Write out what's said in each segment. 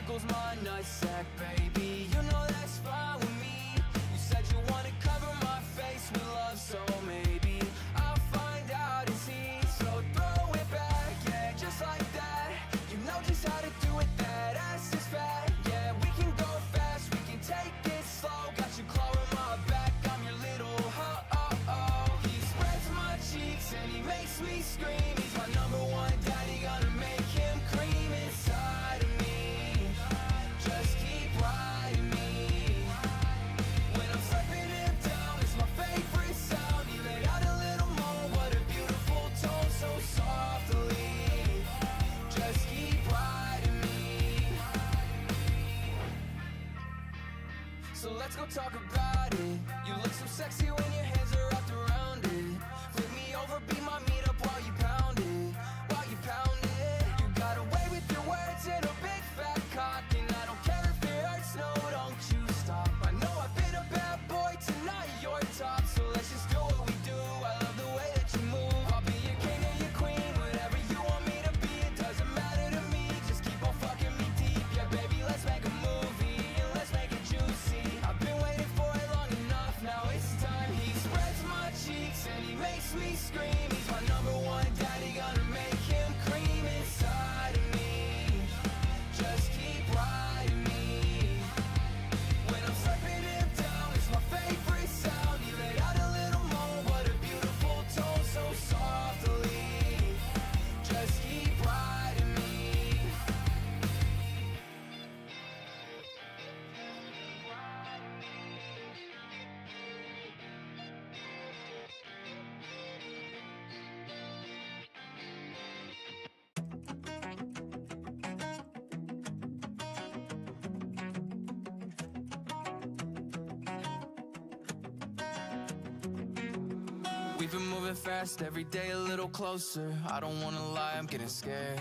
tickles my nutsack, baby. You know that's fine with me. You said you wanna cover my face with love, so maybe I'll find out it's easy. So throw it back, yeah, just like that. You know just how to do it, that ass is fat. Yeah, we can go fast, we can take it slow. Got you clawing my back, I'm your little ho-oh-oh. He spreads my cheeks and he makes me scream. He's my number one daddy, gonna make him cream inside of me. Just keep riding me. When I'm slapping him down, it's my favorite sound. He let out a little moan, what a beautiful tone, so softly. Just keep riding me. So let's go talk about it. You look so sexy when your hands are wrapped around it. Flip me over, be my meetup while you pound it. While you pound it. You got away with your words and a big fat cock. And I don't care if it hurts, no, don't you stop. I know I've been a bad boy, tonight you're top. So let's just do what we do, I love the way that you move. I'll be your king or your queen, whatever you want me to be. It doesn't matter to me, just keep on fucking me deep. Yeah baby, let's make a movie, and let's make it juicy. I've been waiting for it long enough, now it's time. He spreads my cheeks and he makes me scream. He's my number one daddy, gonna make him cream inside of me. Just keep riding me. When I'm slapping him down, it's my favorite sound. He let out a little moan, what a beautiful tone, so softly. Just keep riding me. We've been moving fast, every day a little closer. I don't wanna lie, I'm getting scared.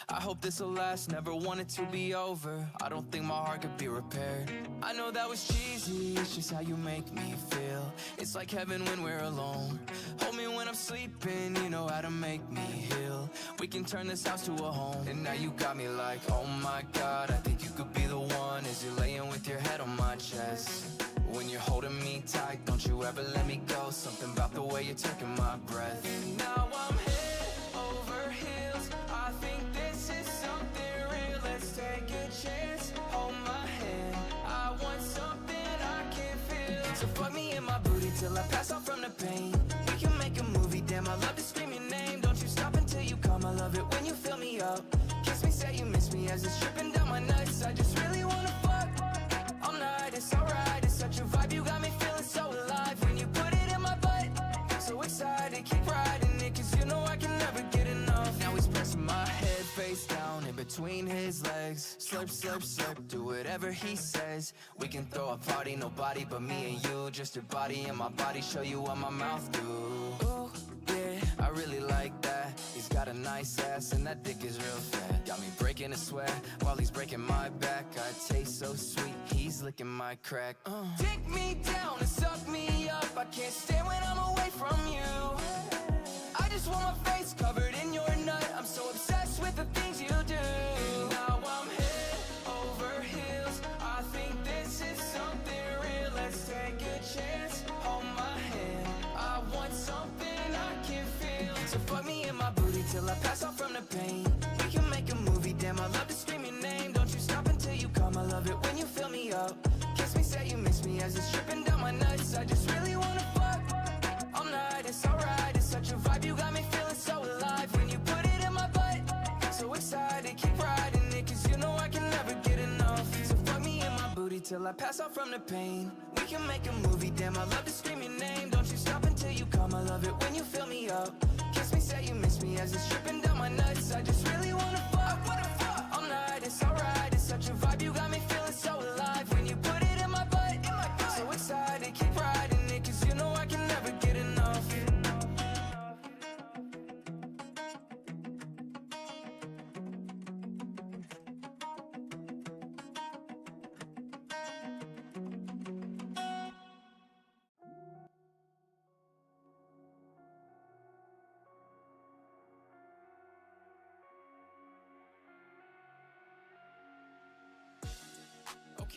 I hope this'll last, never want it to be over. I don't think my heart could be repaired. I know that was cheesy, it's just how you make me feel. It's like heaven when we're alone. Hold me when I'm sleeping, you know how to make me heal. We can turn this house to a home. And now you got me like, oh my God, I think you could be the one. As you're laying with your head on my chest. When you're holding me tight, don't you ever let me go. Something about the way you're taking my breath. And now I'm head over heels. I think this is something real. Let's take a chance, hold my hand. I want something I can feel. So fuck me in my booty till I pass out from the pain. We can make a movie, damn, I love to scream your name. Don't you stop until you come, I love it when you fill me up. Kiss me, say you miss me as it's dripping down my nuts. I just really wanna fuck all night, it's alright. It's such a vibe, you got me feeling so alive. When you put it in my butt, so excited, keep riding it. Cause you know I can never get enough. Now he's pressing my head face down in between his legs. Slurp, slurp, slurp, do whatever he says. We can throw a party, nobody but me and you. Just your body and my body, show you what my mouth do. Ooh, yeah, I really like that. He's got a nice ass and that dick is real fat. Got me breaking a sweat while he's breaking my back. I taste so sweet, he's licking my crack. Take me down and suck me up. I can't stand when I'm away from you. I just want my face covered in your nut. I'm so obsessed with the things you do. And now I'm head over heels. I think this is something real. Let's take a chance, hold my hand. I want something I can feel. So fuck me in my booty till I pass out from the pain. We can make a movie, damn, I love to scream your name. Don't you stop until you come, I love it when you fill me up. Kiss me, say you miss me as it's dripping down my nuts. I just really wanna fuck all night, it's alright. It's such a vibe, you got me feeling so alive. When you put it in my butt, so excited, keep riding it. Cause you know I can never get enough. So fuck me in my booty till I pass out from the pain. We can make a movie, damn, I love to scream your name. Don't you stop until you come, I love it when you fill me up. Kiss me, say you miss me as it's dripping down my nuts. I just really wanna fuck all night, it's alright. It's such a vibe, you got me feeling so alive. When you put it in my butt, so excited, keep riding it. Cause you know I can never get enough.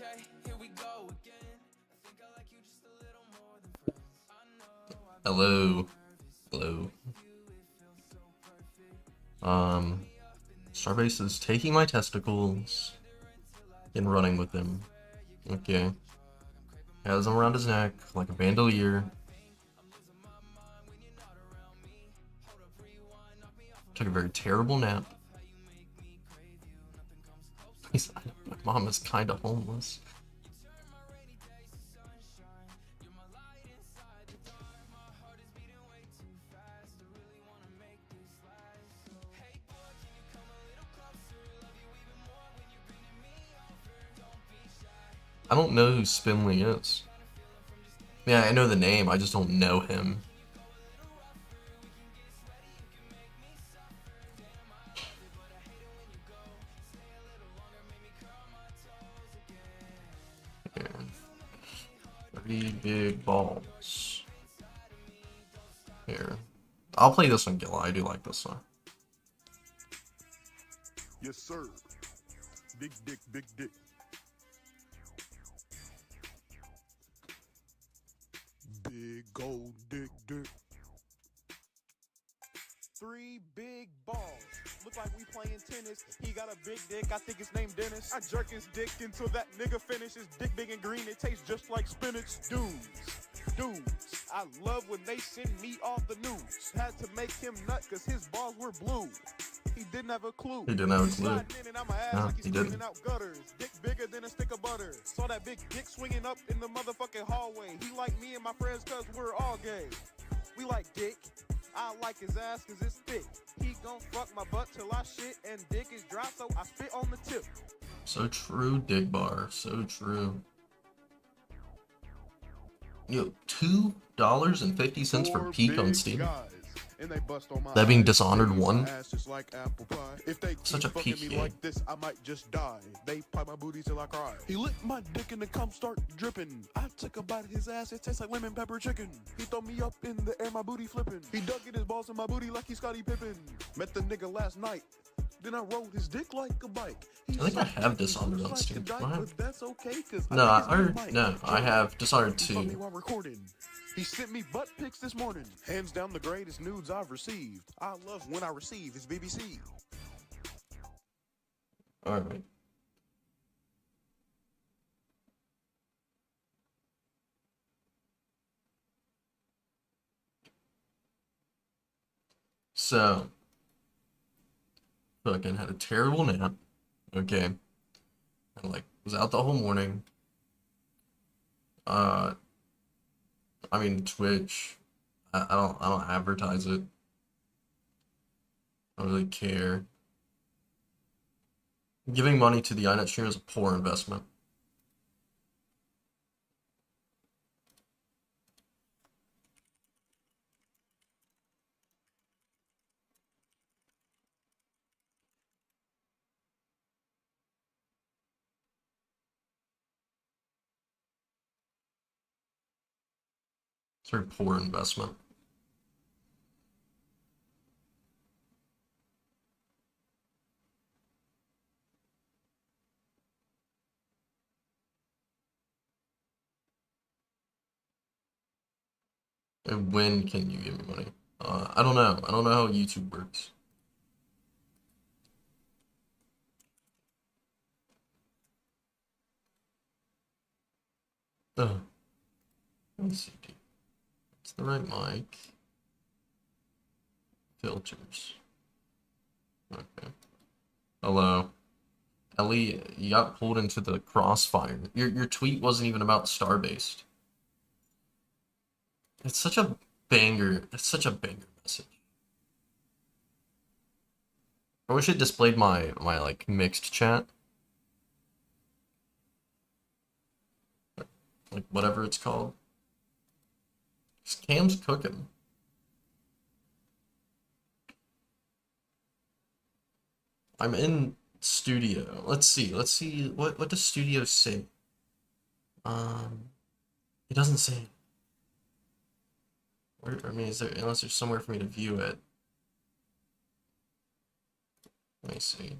Okay, here we go again. I think I like you just a little more than friends. I know Hello. Hello. Starbase is taking my testicles and running with them. Okay. Has them around his neck like a bandolier. Took a very terrible nap. My mom is kinda homeless. I don't know who Spinley is. Yeah, I know the name, I just don't know him. Here. 3 big balls. Here. I'll play this one, Gilla. I do like this one. Yes, sir. Big dick, big dick. Big gold dick, dick. 3 big balls. Look like we playing tennis. He got a big dick, I think it's named Dennis. I jerk his dick until that nigga finishes. Dick big and green, it tastes just like spinach. Dudes, I love when they send me off the news. Had to make him nut cause his balls were blue. He didn't have a clue. He didn't have a clue. No, he didn't. Out gutters. Dick bigger than a stick of butter. Saw that big dick swinging up in the motherfucking hallway. He like me and my friends cause we're all gay. We like dick. I like his ass cause it's thick. He gon' fuck my butt till I shit and dick is dry so I spit on the tip. So true, Dick Bar. So true. Yo, $2.50 for Peak on Steam. That being Dishonored 1. Such a peak game. Like this, I might just die. They pipe my booty till I cry. He licked my dick and the cum start dripping. I took a bite of his ass, it tastes like lemon pepper chicken. He throw me up in the air, my booty flipping. He dug in his balls in my booty like he's Scottie Pippen. Met the nigga last night. Then I rode his dick like a bike. I think I have Dishonored on Steam. But that's okay, cause I have Dishonored 2. He sent me butt pics this morning. Hands down the greatest nudes I've received. I love when I receive his BBC. Alright. So, fucking had a terrible nap. Okay. And like was out the whole morning. I mean Twitch. I don't advertise it. I don't really care. Giving money to the iNet stream is a poor investment. It's a very poor investment. And when can you give me money? I don't know. I don't know how YouTube works. Oh. Let me see. It's the right mic. Filters. Okay. Hello. Ellie, you got pulled into the crossfire. Your tweet wasn't even about Starbase. It's such a banger. It's such a banger message. I wish it displayed my like mixed chat. Like whatever it's called. Cam's cooking. I'm in studio. Let's see what does studio say? It doesn't say. Where, I mean, is there, unless there's somewhere for me to view it. Let me see.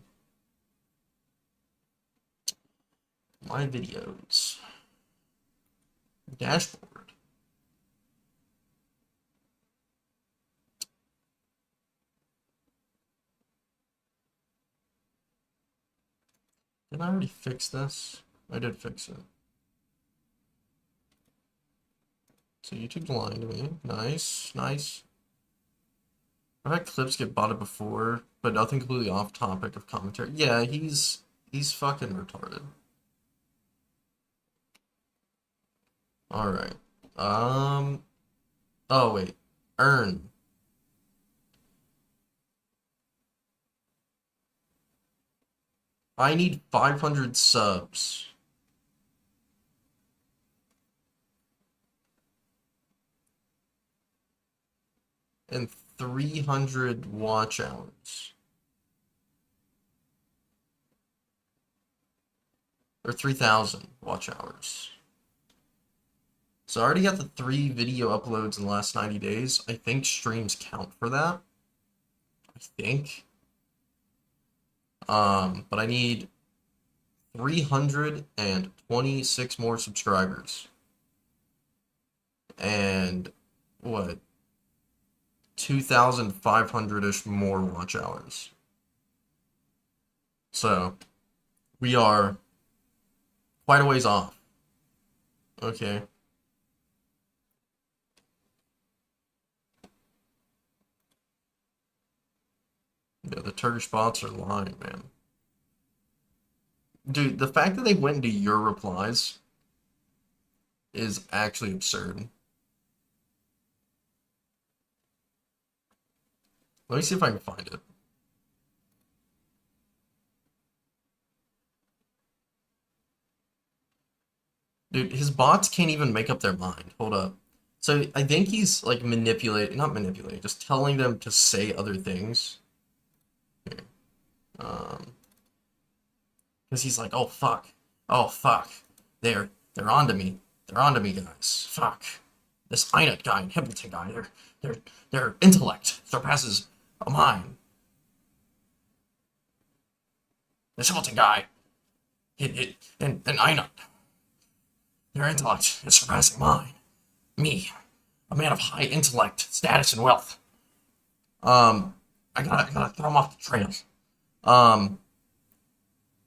My videos. Dashboard. Did I already fix this? I did fix it. So YouTube's lying to me. Nice, nice. I've had clips get botted before, but nothing completely off topic of commentary. Yeah, he's fucking retarded. Alright. Oh wait. Earn. I need 500 subs. And 300 watch hours. Or 3,000 watch hours. So I already got the 3 video uploads in the last 90 days. I think streams count for that. I think. But I need 326 more subscribers. And what? 2,500-ish more watch hours. So we are quite a ways off. Okay. Yeah, the Turkish bots are lying, man. Dude, the fact that they went into your replies is actually absurd. Let me see if I can find it. Dude, his bots can't even make up their mind. Hold up. So I think he's like not manipulating, just telling them to say other things. Here. Because he's like, oh fuck. Oh fuck. They're onto me. They're onto me, guys. Fuck. This Einut guy and Hippolyte guy, their intellect surpasses mine. This Hippolyte guy and Einut. Their intellect is surpassing mine. Me, a man of high intellect, status, and wealth. I gotta throw him off the trail.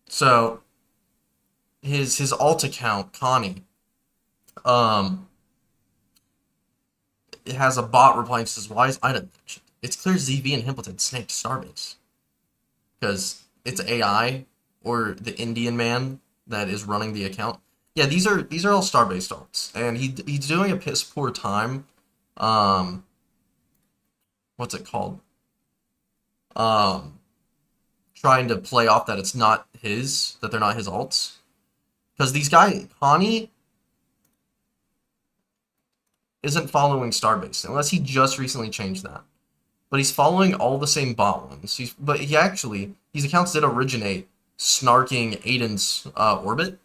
So his alt account, Connie, it has a bot replying and says, "Why is Ida mentioned? It's clear ZV and Himpleton snaked Starbase because it's AI or the Indian man that is running the account." Yeah, these are all Starbase alts, and he's doing a piss poor time. What's it called? Trying to play off that it's not his, that they're not his alts, because these guys, Connie, isn't following Starbase unless he just recently changed that. But he's following all the same bot ones. These accounts did originate snarking Aiden's orbit.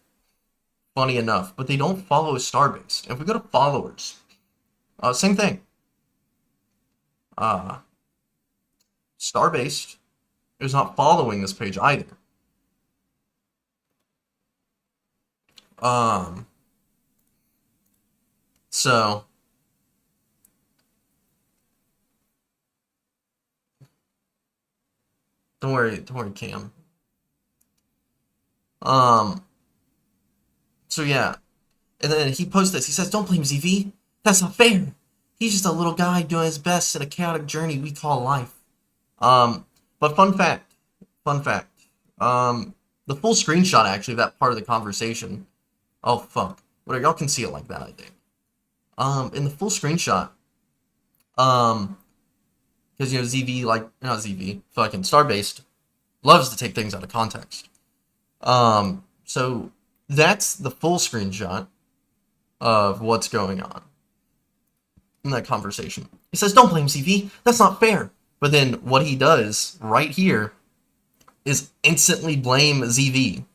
Funny enough, but they don't follow Starbase. And if we go to followers, same thing. Starbase is not following this page either. So don't worry, Cam. So yeah, and then he posts this. He says, "Don't blame ZV. That's not fair. He's just a little guy doing his best in a chaotic journey we call life." But fun fact, the full screenshot actually, that part of the conversation. Oh fuck, whatever, y'all can see it like that, I think. In the full screenshot, because ZV, like, not ZV, fucking Starbase loves to take things out of context. So that's the full screenshot of what's going on in that conversation. He says, "Don't blame ZV. That's not fair." But then what he does right here is instantly blame ZV.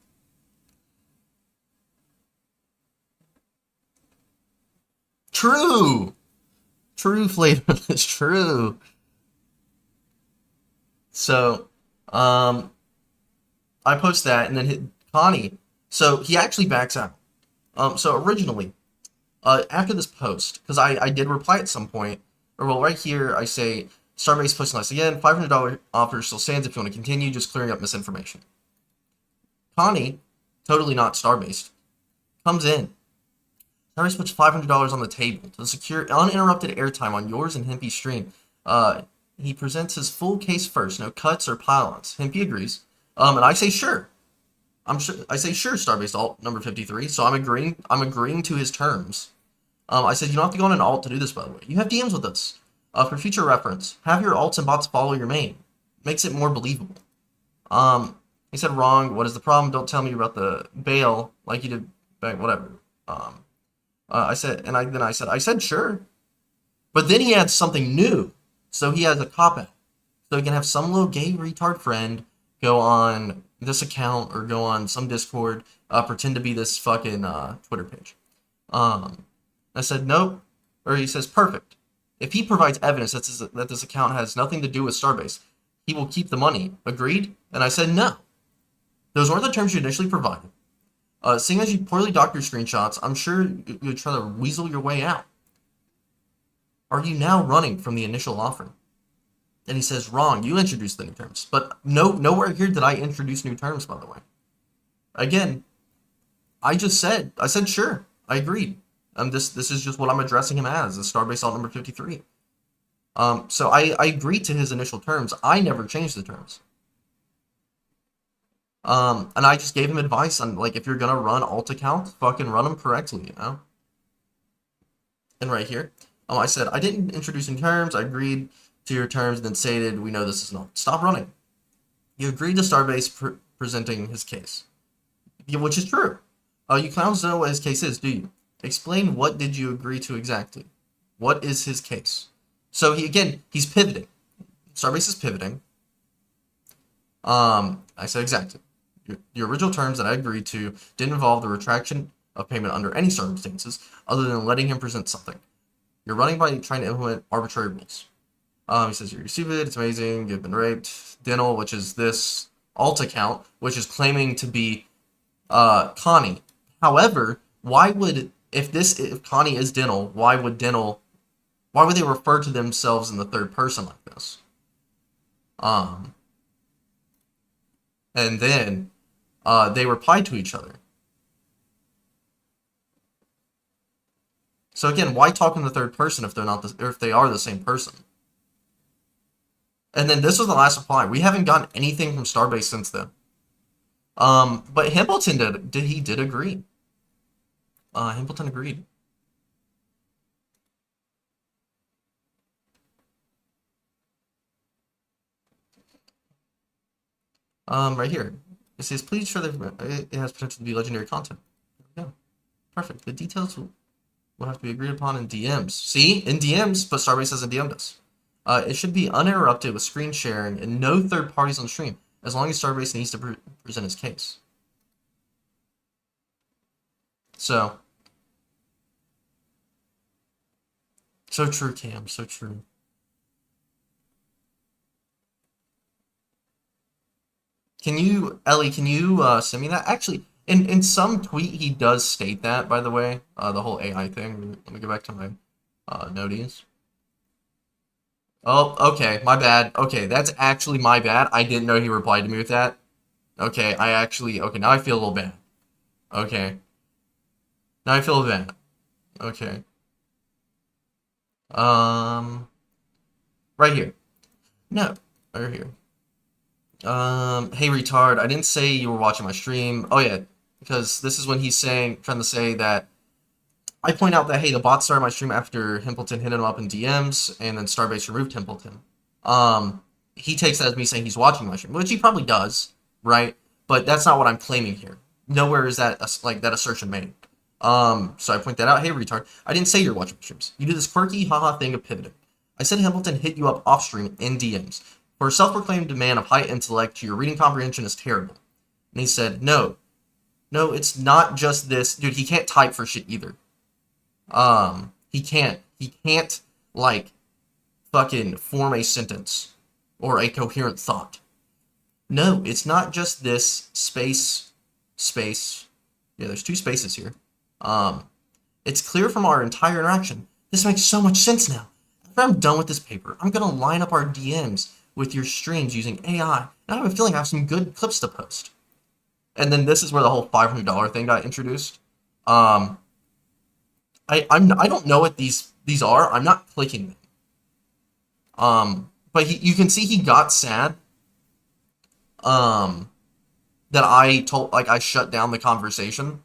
True. True, Flavor. It's true. So, I post that, and then Connie So he actually backs out. So originally, after this post, because I did reply at some point, or well, right here I say Starbase posting last again. $500 offer still stands if you want to continue. Just clearing up misinformation. Connie, totally not Starbase, comes in. Starbase puts $500 on the table to secure uninterrupted airtime on yours and Hempy's stream. He presents his full case first, no cuts or pile-ons. Hempy agrees, and I say sure. I say sure, Starbase alt number 53. So I'm agreeing to his terms. I said you don't have to go on an alt to do this, by the way. You have DMs with us. For future reference, have your alts and bots follow your main. Makes it more believable. He said wrong. What is the problem? Don't tell me about the bail like you did back. Whatever. I said sure. But then he adds something new. So he has a cop out. So he can have some little gay retard friend go on this account or go on some Discord, pretend to be this fucking Twitter page. I said nope. Or he says perfect. If he provides evidence that this account has nothing to do with Starbase, he will keep the money. Agreed? And I said no. Those weren't the terms you initially provided. Seeing as you poorly docked your screenshots, I'm sure you would try to weasel your way out. Are you now running from the initial offer? And he says, wrong, you introduced the new terms. But nowhere here did I introduce new terms, by the way. Again, I said sure, I agreed. This is just what I'm addressing him as, the Starbase alt number 53. So I agreed to his initial terms. I never changed the terms. And I just gave him advice on, like, if you're gonna run alt accounts, fucking run them correctly, you know? And right here, I said, I didn't introduce any terms, I agreed to your terms, then stated, we know this is not. Stop running. You agreed to Starbase presenting his case. Which is true. You clowns don't know what his case is, do you? Explain what did you agree to exactly. What is his case? So he's pivoting. Starbase is pivoting. I said exactly. Your original terms that I agreed to didn't involve the retraction of payment under any circumstances other than letting him present something. You're running by trying to implement arbitrary rules. He says you receive it, it's amazing, you've been raped. Dinnell, which is this alt account, which is claiming to be Connie. However, if Connie is Dinnell, why would they refer to themselves in the third person like this? And then they reply to each other. So again, why talk in the third person if they're not or if they are the same person? And then this was the last reply. We haven't gotten anything from Starbase since then. But Hempleton did agree. Hempleton agreed. Right here. It says, please show that it has potential to be legendary content. There we go. Perfect. The details will have to be agreed upon in DMs. See? In DMs, but Starbase hasn't DM'd us. It should be uninterrupted with screen sharing and no third parties on stream, as long as Starbase needs to present his case. So true, Cam. So true. Ellie, can you send me that? Actually, in some tweet, he does state that, by the way, the whole AI thing. Let me go back to my noties. Oh, okay, my bad. Okay, that's actually my bad. I didn't know he replied to me with that. Okay, okay, now I feel a little bad. Okay. Now I feel bad. Okay. Right here. No, right here. Hey retard, I didn't say you were watching my stream. Oh yeah, because this is when he's trying to say that I point out that, hey, the bot started my stream after Hempleton hit him up in DMs, and then Starbase removed Hempleton. He takes that as me saying he's watching my stream, which he probably does, right? But that's not what I'm claiming here. Nowhere is that that assertion made. So I point that out. Hey, retard, I didn't say you're watching my streams. You do this quirky haha thing of pivoting. I said Hempleton hit you up off stream in DMs. For a self-proclaimed man of high intellect, your reading comprehension is terrible. And he said, no, it's not just this. Dude, he can't type for shit either. He can't, like, fucking form a sentence or a coherent thought. No, it's not just this space, Yeah, there's 2 spaces here. It's clear from our entire interaction. This makes so much sense now. After I'm done with this paper, I'm gonna line up our DMs with your streams using AI, and I have a feeling I have some good clips to post. And then this is where the whole $500 thing got introduced. I don't know what these are. I'm not clicking them. But you can see he got sad. That I shut down the conversation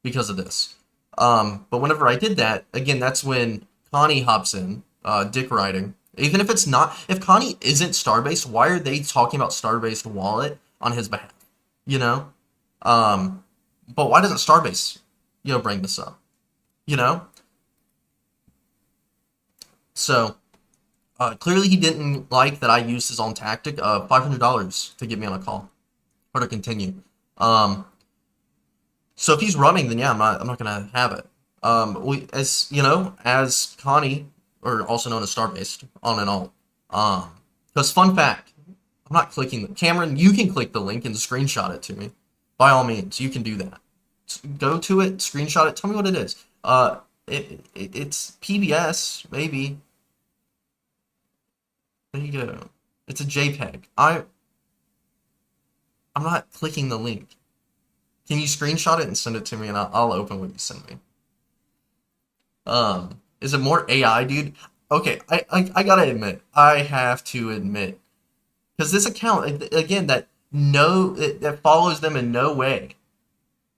because of this. But whenever I did that, again, that's when Connie hops in, dick riding. Even if it's not, if Connie isn't Starbase, why are they talking about Starbase wallet on his behalf? You know? But why doesn't Starbase, bring this up? You know? So, clearly he didn't like that I used his own tactic of $500 to get me on a call. Or to continue. So if he's running, then yeah, I'm not gonna have it. As Connie, or also known as Starbase, on and all. Because fun fact, I'm not clicking Cameron, you can click the link and screenshot it to me. By all means, you can do that. Go to it, screenshot it, tell me what it is. It's PBS, maybe. There you go. It's a JPEG. I'm not clicking the link. Can you screenshot it and send it to me, and I'll open what you send me. Is it more AI, dude? Okay, I gotta admit, I have to admit, because this account again that follows them in no way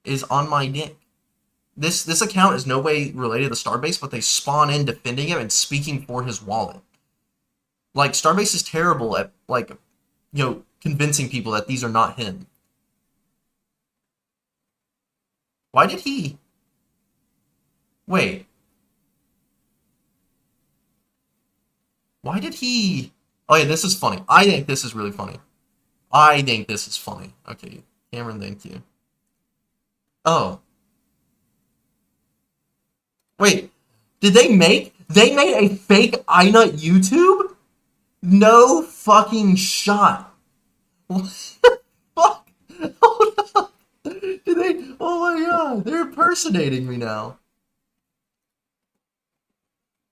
is on my dick. This account is no way related to Starbase, but they spawn in defending him and speaking for his wallet. Like, Starbase is terrible at convincing people that these are not him. Why did he? Wait. Why did he? Oh yeah, this is funny. I think this is really funny. I think this is funny. Okay, Cameron, thank you. Oh. Wait. Did they made a fake iNut YouTube? No fucking shot. What the fuck? Hold up. Did they? Oh my god, they're impersonating me now.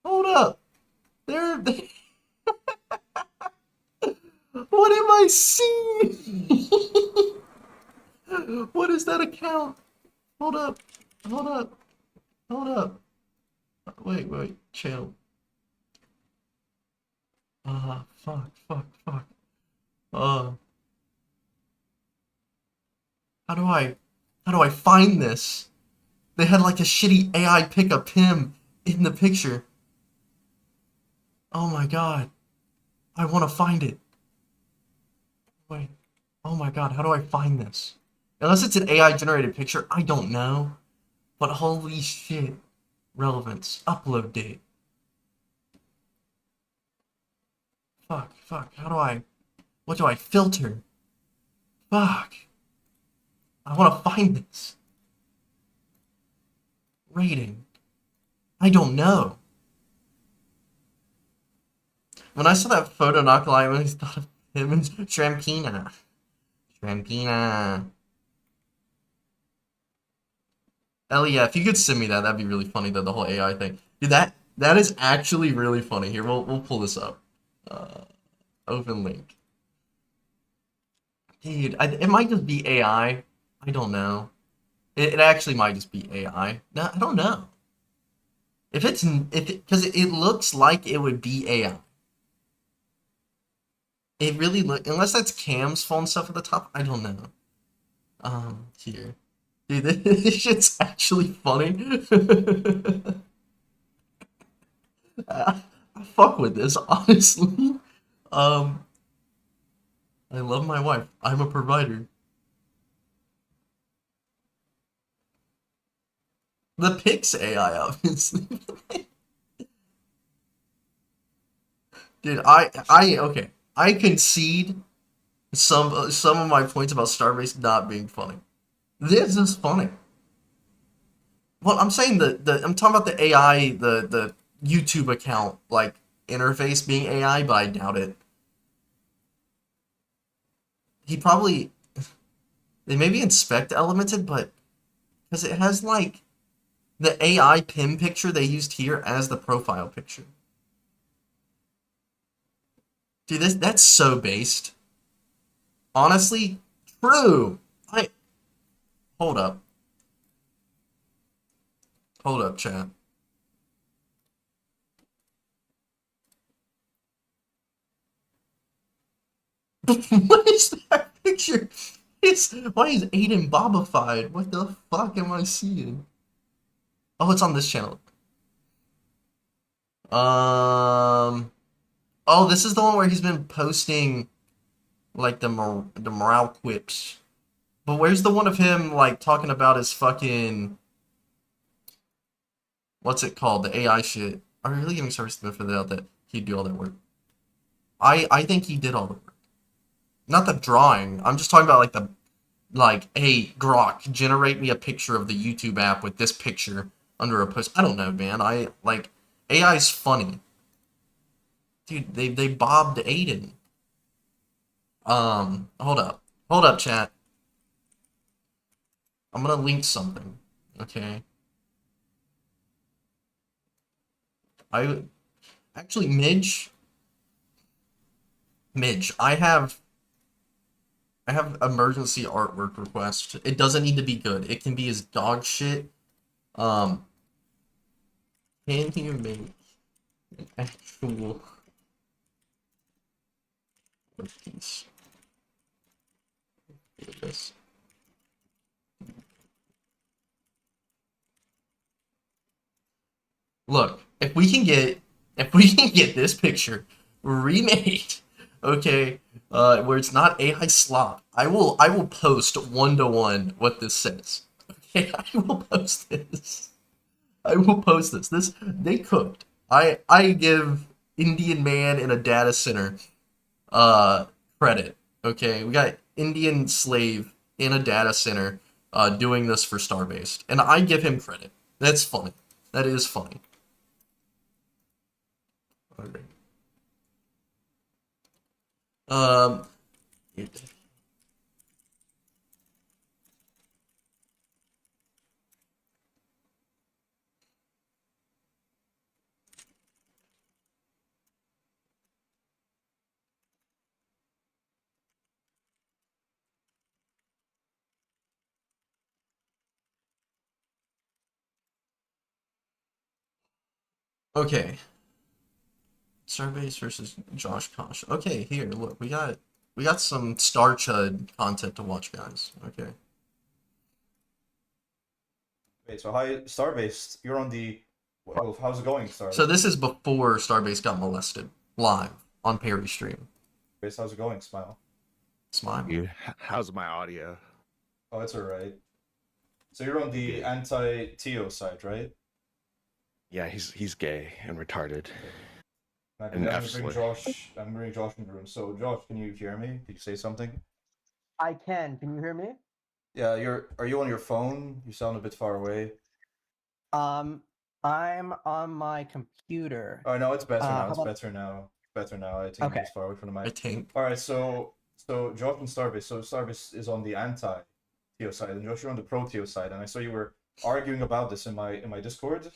Hold up. They What am I seeing? What is that account? Hold up. Hold up. Hold up. Wait. Chill. Fuck. How do I find this? They had like a shitty AI pickup him in the picture. Oh my god. I want to find it. Wait. Oh my god, how do I find this? Unless it's an AI generated picture, I don't know. But holy shit. Relevance. Upload date. Fuck. What do I filter? Fuck. I want to find this. Rating. I don't know. When I saw that photo, not gonna lie, I always thought of him and Trampina. Ellie, yeah, if you could send me that, that'd be really funny, though, the whole AI thing. Dude, that is actually really funny. Here, we'll pull this up. Open link. Dude, it might just be AI. I don't know. It actually might just be AI. No, I don't know. Because it looks like it would be AI. It really unless that's Cam's phone stuff at the top, I don't know. Here. Dude, this shit's actually funny. I fuck with this, honestly. I love my wife. I'm a provider. The Pix AI, obviously. Dude, okay. I concede some of my points about Starbase not being funny. This is funny. Well, I'm saying I'm talking about the AI, the YouTube account like interface being AI, but I doubt it. They maybe inspect elemented, but Because it has, like, the AI pin picture they used here as the profile picture. Dude, that's so based. Honestly, true. Hold up. Hold up, chat. What is that picture? Why is Aiden Bobified? What the fuck am I seeing? Oh, it's on this channel. Oh, this is the one where he's been posting like the morale quips. But where's the one of him like talking about his fucking what's it called? The AI shit. Are we really giving service to him for that he'd do all that work? I think he did all the work. Not the drawing. I'm just talking about like, hey, Grok, generate me a picture of the YouTube app with this picture under a post. I don't know, man. AI's funny. Dude, they bobbed Aiden. Hold up. Hold up, chat. I'm gonna link something. Okay. Actually, Midge, I have emergency artwork request. It doesn't need to be good. It can be as dog shit. Can you make an actual piece? This. Look, if we can get this picture remade, okay, where it's not AI slop, I will post 1-to-1 what this says. Okay, I will post this. This they cooked. I give Indian man in a data center credit. Okay, we got Indian slave in a data center doing this for Starbased, and I give him credit. That's funny. That is funny. Okay. Okay. Starbase versus Josh Kosh. Okay, here, look, we got some Starchud content to watch, guys. Okay. Wait, so hi, Starbase, you're on the. Well, how's it going, Starbase? So this is before Starbase got molested live on Perry stream. How's it going, Smile? Smile. How's my audio? Oh, it's alright. So you're on the anti-Teo side, right? Yeah, he's gay and retarded. I'm And gonna absolutely. bring Josh in the room. So Josh, can you hear me? Did you say something? I can. Can you hear me? Yeah, are you on your phone? You sound a bit far away. I'm on my computer. Oh no, it's better now. It's about- better now. Better now. I think Okay. it's far away from the I mic. think. Alright, so Josh and Starbase. So Starbase is on the anti-Teo side, and Josh, you're on the pro-Teo side. And I saw you were arguing about this in my Discord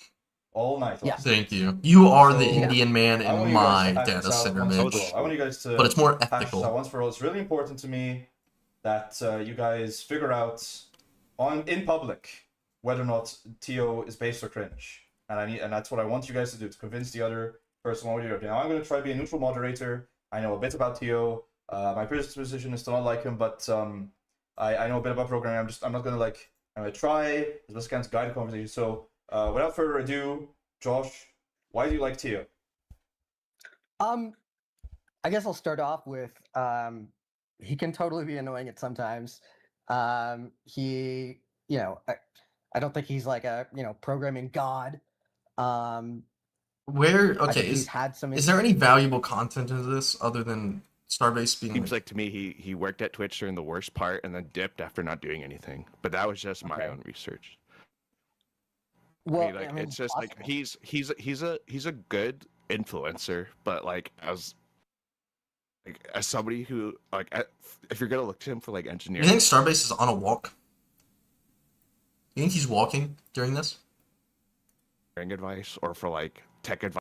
all night. Yeah. Thank you. You are the So- Indian man I want in you guys my to hash data this out center, once for Mitch. all. I want you guys to But it's more hash this out ethical. once for all. It's really important to me that you guys figure out in public whether or not Teo is based or cringe, and that's what I want you guys to do, to convince the other person one way or the other. Now I'm going to try to be a neutral moderator. I know a bit about Teo. My position is to not like him, but I know a bit about programming. I'm not going to I'm going to try as best I can to guide the conversation. So without further ado, Josh, why do you like Teo? I guess I'll start off with he can totally be annoying at sometimes. He, I don't think he's like a programming god. Where I okay, think he's had some. is there any valuable content in this other than Starbase being Seems like to me he worked at Twitch during the worst part and then dipped after not doing anything. But that was just my Okay. own research. Well, It's just like possible. he's a good influencer, but as somebody who if you're gonna look to him for You engineering, think Starbase is on a walk? You think he's walking during this? Advice or for like tech advice.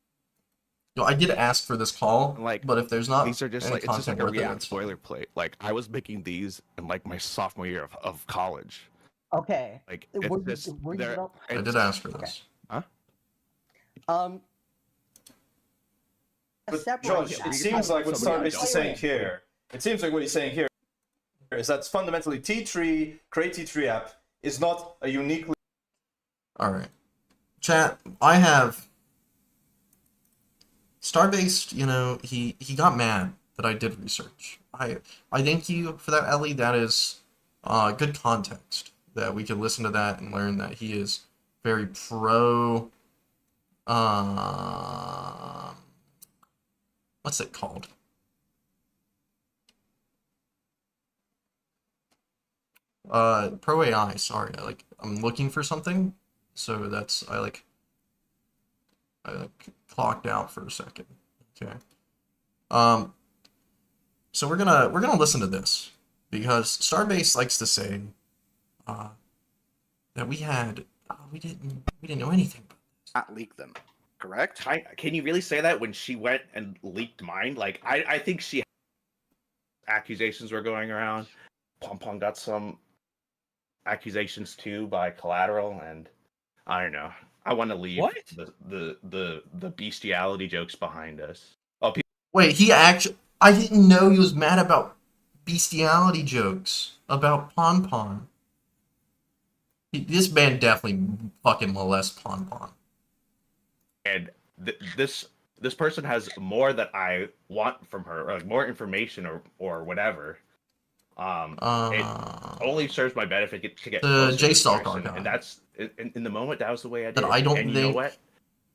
No, I did ask for this call, Like, but if there's not these are just any like it's just like content a worth it, React that's fine. boilerplate. Like I was making these in like my sophomore year of college. Okay. Like Were it's you, just were you there. develop- I did ask for this. Huh? A But separate Josh, chat. it seems like what Somebody Starbase I is saying here. It seems like what he's saying here is that fundamentally T3 create T3 app is not a uniquely. All right, chat. I have Starbase. You know, he got mad that I did research. I thank you for that, Ellie. That is good context that we could listen to that and learn that he is very pro. What's it called? Pro AI. Sorry, I'm looking for something, so that's I clocked out for a second. Okay. So we're gonna listen to this because Starbase likes to say that we didn't know anything. Not leak them, correct? Can you really say that when she went and leaked mine? Like, I think she accusations were going around. Pom Pom got some accusations too by Collateral, and I don't know. I want to leave the bestiality jokes behind us. Oh, Wait, I didn't know he was mad about bestiality jokes about Pon Pon. This man definitely fucking molests Pon Pon. and this person has more that I want from her, or more information or whatever. It only serves my benefit to get the closer to this J-Stalk person, archive. and that's in the moment. That was the way I did. That I don't and you know think what?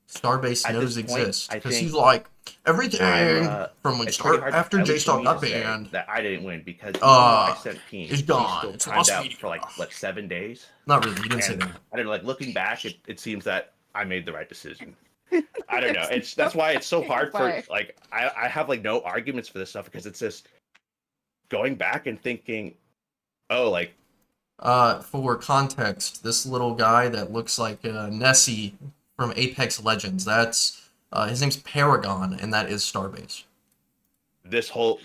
Starbase At knows this point, exist I because think he's like everything from when it's pretty hard after at least for J-Stalk me got to say banned. that I didn't win because even though I sent Peen, it's she gone. still It's timed lost out media. for like 7 days. Not really. You didn't say And that. I don't know, like looking back, it seems that I made the right decision. I don't know. That's why it's so hard for like I have like no arguments for this stuff because it's just going back and thinking, oh, like For context, this little guy that looks like Nessie from Apex Legends, that's his name's Paragon, and that is Starbase.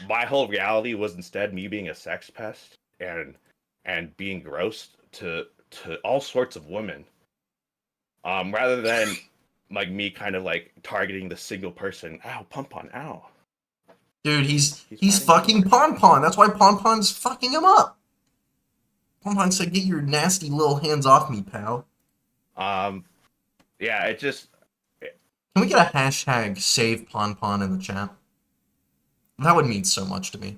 my whole reality was instead me being a sex pest and being gross to all sorts of women, rather than like me kind of like targeting the single person. Ow, Pump on, ow. Dude, he's He's fucking Pon Pon. That's why Pon Pon's fucking him up. Pon Pon said, "Get your nasty little hands off me, pal." Yeah, it just Can we get a hashtag save Pon Pon in the chat? That would mean so much to me.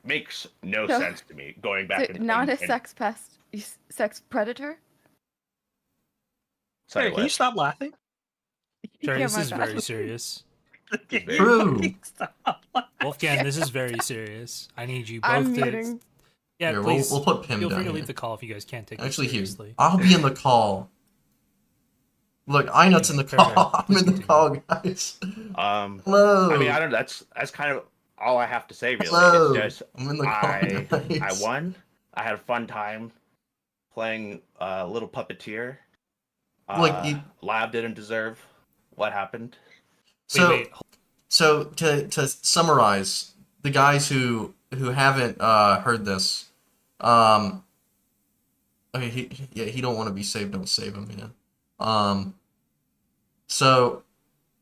makes no No. sense to me going back So and not a and- sex pest, sex predator. Sorry, Hey, can you what? stop laughing? Jerry, Yeah, this my is bad. very serious. True. Stop. Wolfgang, this is very serious. I need you both I'm to. muting. Yeah, Here, please. we'll put Pim Feel down free to here. leave the call if you guys can't take it Actually, here. seriously. I'll be in the call. Look, Inut's in the call. I'm in the Continue. call, guys. Hello. I mean, I don't. That's kind of all I have to say. Really, Hello. it's just I'm in the call, I guys. won. I had a fun time playing Little Puppeteer. Look, Lab didn't deserve what happened. Wait. So to summarize, the guys who haven't heard this, okay, he don't want to be saved, don't save him, yeah. So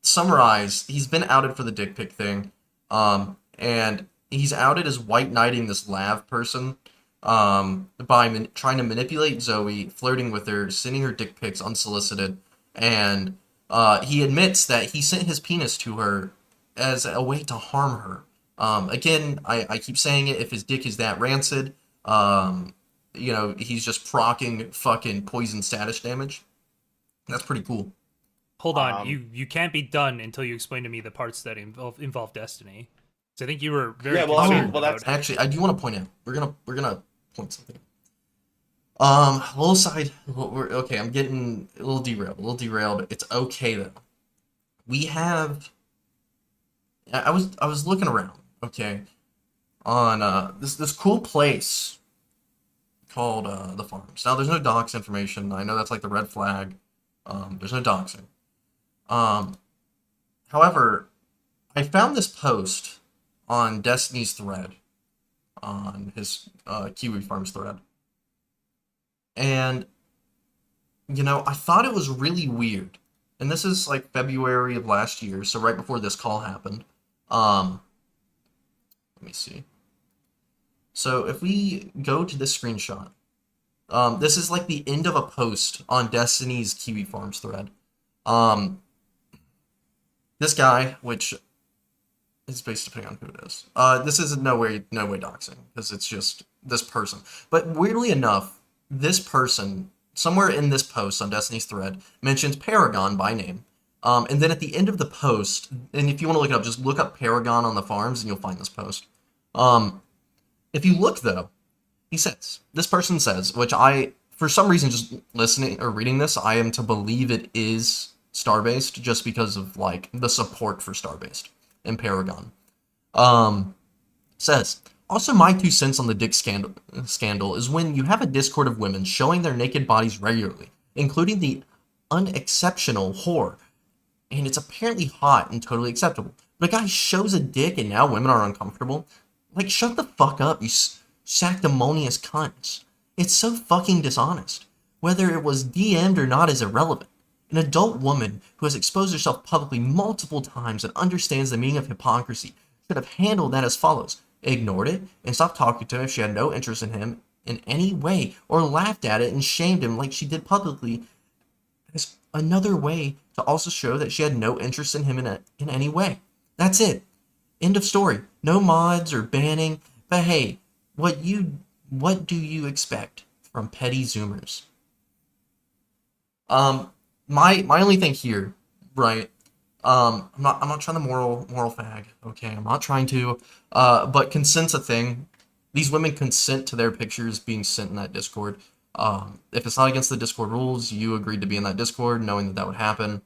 summarize, he's been outed for the dick pic thing, and he's outed as white knighting this Lav person, by trying to manipulate Zoe, flirting with her, sending her dick pics unsolicited, and he admits that he sent his penis to her as a way to harm her. Again, I keep saying it, if his dick is that rancid, he's just procking fucking poison status damage. That's pretty cool. Hold on, you can't be done until you explain to me the parts that involve Destiny. So I think you were very concerned about. Actually, I do want to point out, we're gonna point something. Little side. Okay, I'm getting a little derailed. It's okay though. We have. I was looking around. Okay, on this cool place called The Farms. Now, there's no docs information. I know that's like the red flag. There's no doxing. However, I found this post on Destiny's thread, on his Kiwi Farms thread. And, you know, I thought it was really weird. And this is like February of last year, so right before this call happened. Let me see. So if we go to this screenshot, this is like the end of a post on Destiny's Kiwi Farms thread. This guy, which is based depending on who it is. This is no way doxing, because it's just this person. But weirdly enough, this person, somewhere in this post on Destiny's thread, mentions Paragon by name. And then at the end of the post, and if you want to look it up, just look up Paragon on the farms and you'll find this post. If you look though, this person says, which I, for some reason, just listening or reading this, I am to believe it is Starbased just because of like the support for Starbased and Paragon. Says, also my 2 cents on the dick scandal is when you have a Discord of women showing their naked bodies regularly, including the unexceptional whore, and it's apparently hot and totally acceptable. But a guy shows a dick and now women are uncomfortable. Like, shut the fuck up, you sanctimonious cunts. It's so fucking dishonest. Whether it was DM'd or not is irrelevant. An adult woman who has exposed herself publicly multiple times and understands the meaning of hypocrisy should have handled that as follows. Ignored it and stopped talking to him if she had no interest in him in any way, or laughed at it and shamed him like she did publicly as another way to also show that she had no interest in him in any way. That's it. End of story. No mods or banning. But hey, what do you expect from petty Zoomers? My only thing here, right? I'm not trying to moral fag. Okay, I'm not trying to. But consent's a thing. These women consent to their pictures being sent in that Discord. If it's not against the Discord rules, you agreed to be in that Discord, knowing that would happen.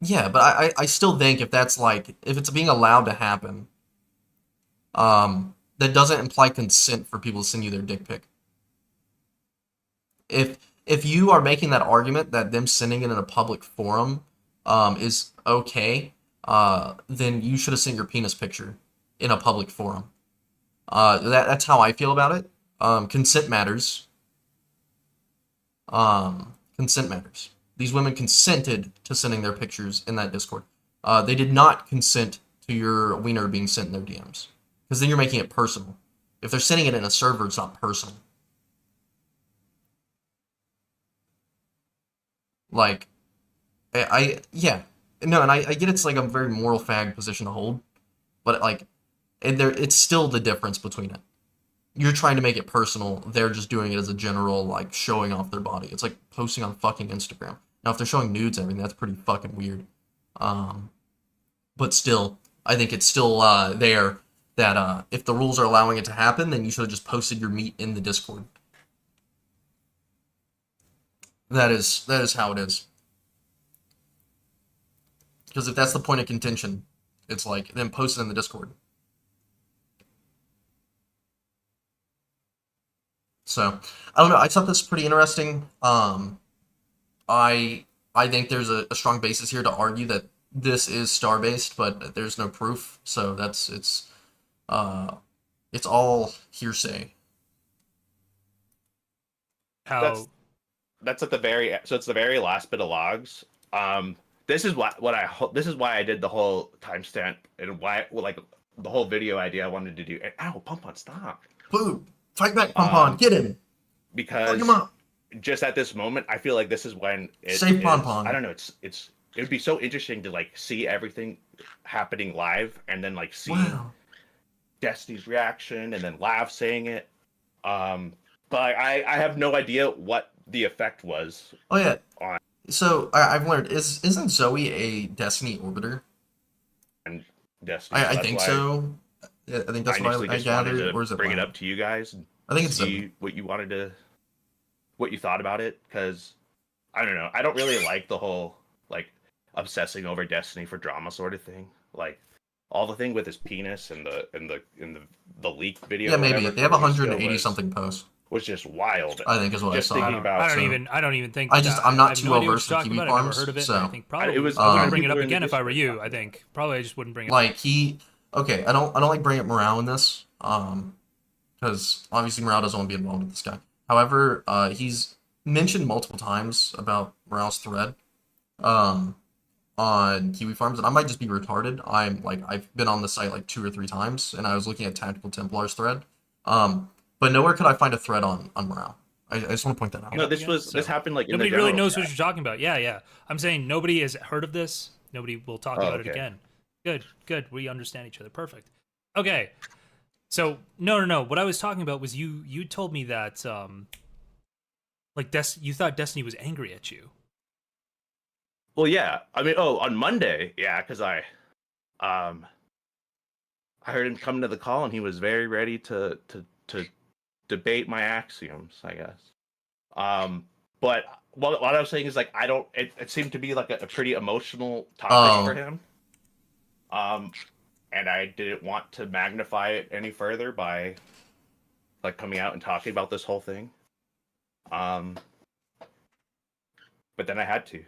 Yeah, but I still think if it's being allowed to happen, that doesn't imply consent for people to send you their dick pic. If you are making that argument that them sending it in a public forum is okay, then you should have sent your penis picture in a public forum. That's how I feel about it. Consent matters. Consent matters. These women consented to sending their pictures in that Discord. They did not consent to your wiener being sent in their DMs. Because then you're making it personal. If they're sending it in a server, it's not personal. Like, yeah. No, and I get it's like a very moral fag position to hold. But, like, it's still the difference between it. You're trying to make it personal. They're just doing it as a general, like, showing off their body. It's like posting on fucking Instagram. Now, if they're showing nudes and everything, that's pretty fucking weird. But still, I think it's still there that if the rules are allowing it to happen, then you should have just posted your meat in the Discord. That is how it is. Because if that's the point of contention, it's like, then post it in the Discord. So, I don't know, I thought this was pretty interesting. I think there's a strong basis here to argue that this is Starbased, but there's no proof, so it's all hearsay. That's at the very, so it's the very last bit of logs. This is this is why I did the whole timestamp and why, like, the whole video idea I wanted to do. And, ow, Pump-On, stop. Boom. Fight back, Pump-On. Get him. Because just at this moment, I feel like this is when Save Pump-On. I don't know. It would be so interesting to, like, see everything happening live and then, like, see Destiny's reaction and then Laugh saying it. But I have no idea what the effect was. Oh yeah. So I've learned isn't Zoe a Destiny orbiter? And Destiny. I think so. I think that's what I gathered. Or is it bring it up to you guys? I think it's see what you thought about it, because I don't know. I don't really like the whole, like, obsessing over Destiny for drama sort of thing. Like, all the thing with his penis and the leak video. Yeah, maybe whatever, they have a couple weeks ago 180 something posts. Was just wild. I think is what just I saw. thinking about. I don't even think. I'm not have too no well idea what versed you're in talking Kiwi about. I've never Farms, heard of it. so I think probably it was. I wouldn't bring it people up in the again if I were Discord you. talking I think probably I just wouldn't bring it Like up. okay, I don't like bringing up morale in this, because obviously morale doesn't want to be involved with this guy. However, he's mentioned multiple times about morale's thread, on Kiwi Farms, and I might just be retarded. I've been on the site like 2 or 3 times, and I was looking at Tactical Templar's thread, but nowhere could I find a thread on morale. I just want to point that out. No, this happened like in Nobody the really general knows chat. what you're talking about. Yeah. I'm saying nobody has heard of this. Nobody will talk about it okay. again. Good. We understand each other. Perfect. Okay. So no. What I was talking about was you told me that you thought Destiny was angry at you. Well, yeah. I mean, on Monday, yeah, because I heard him come to the call and he was very ready to debate my axioms, I guess. But what I was saying is like it seemed to be like a pretty emotional topic for him. And I didn't want to magnify it any further by like coming out and talking about this whole thing. But then I had to.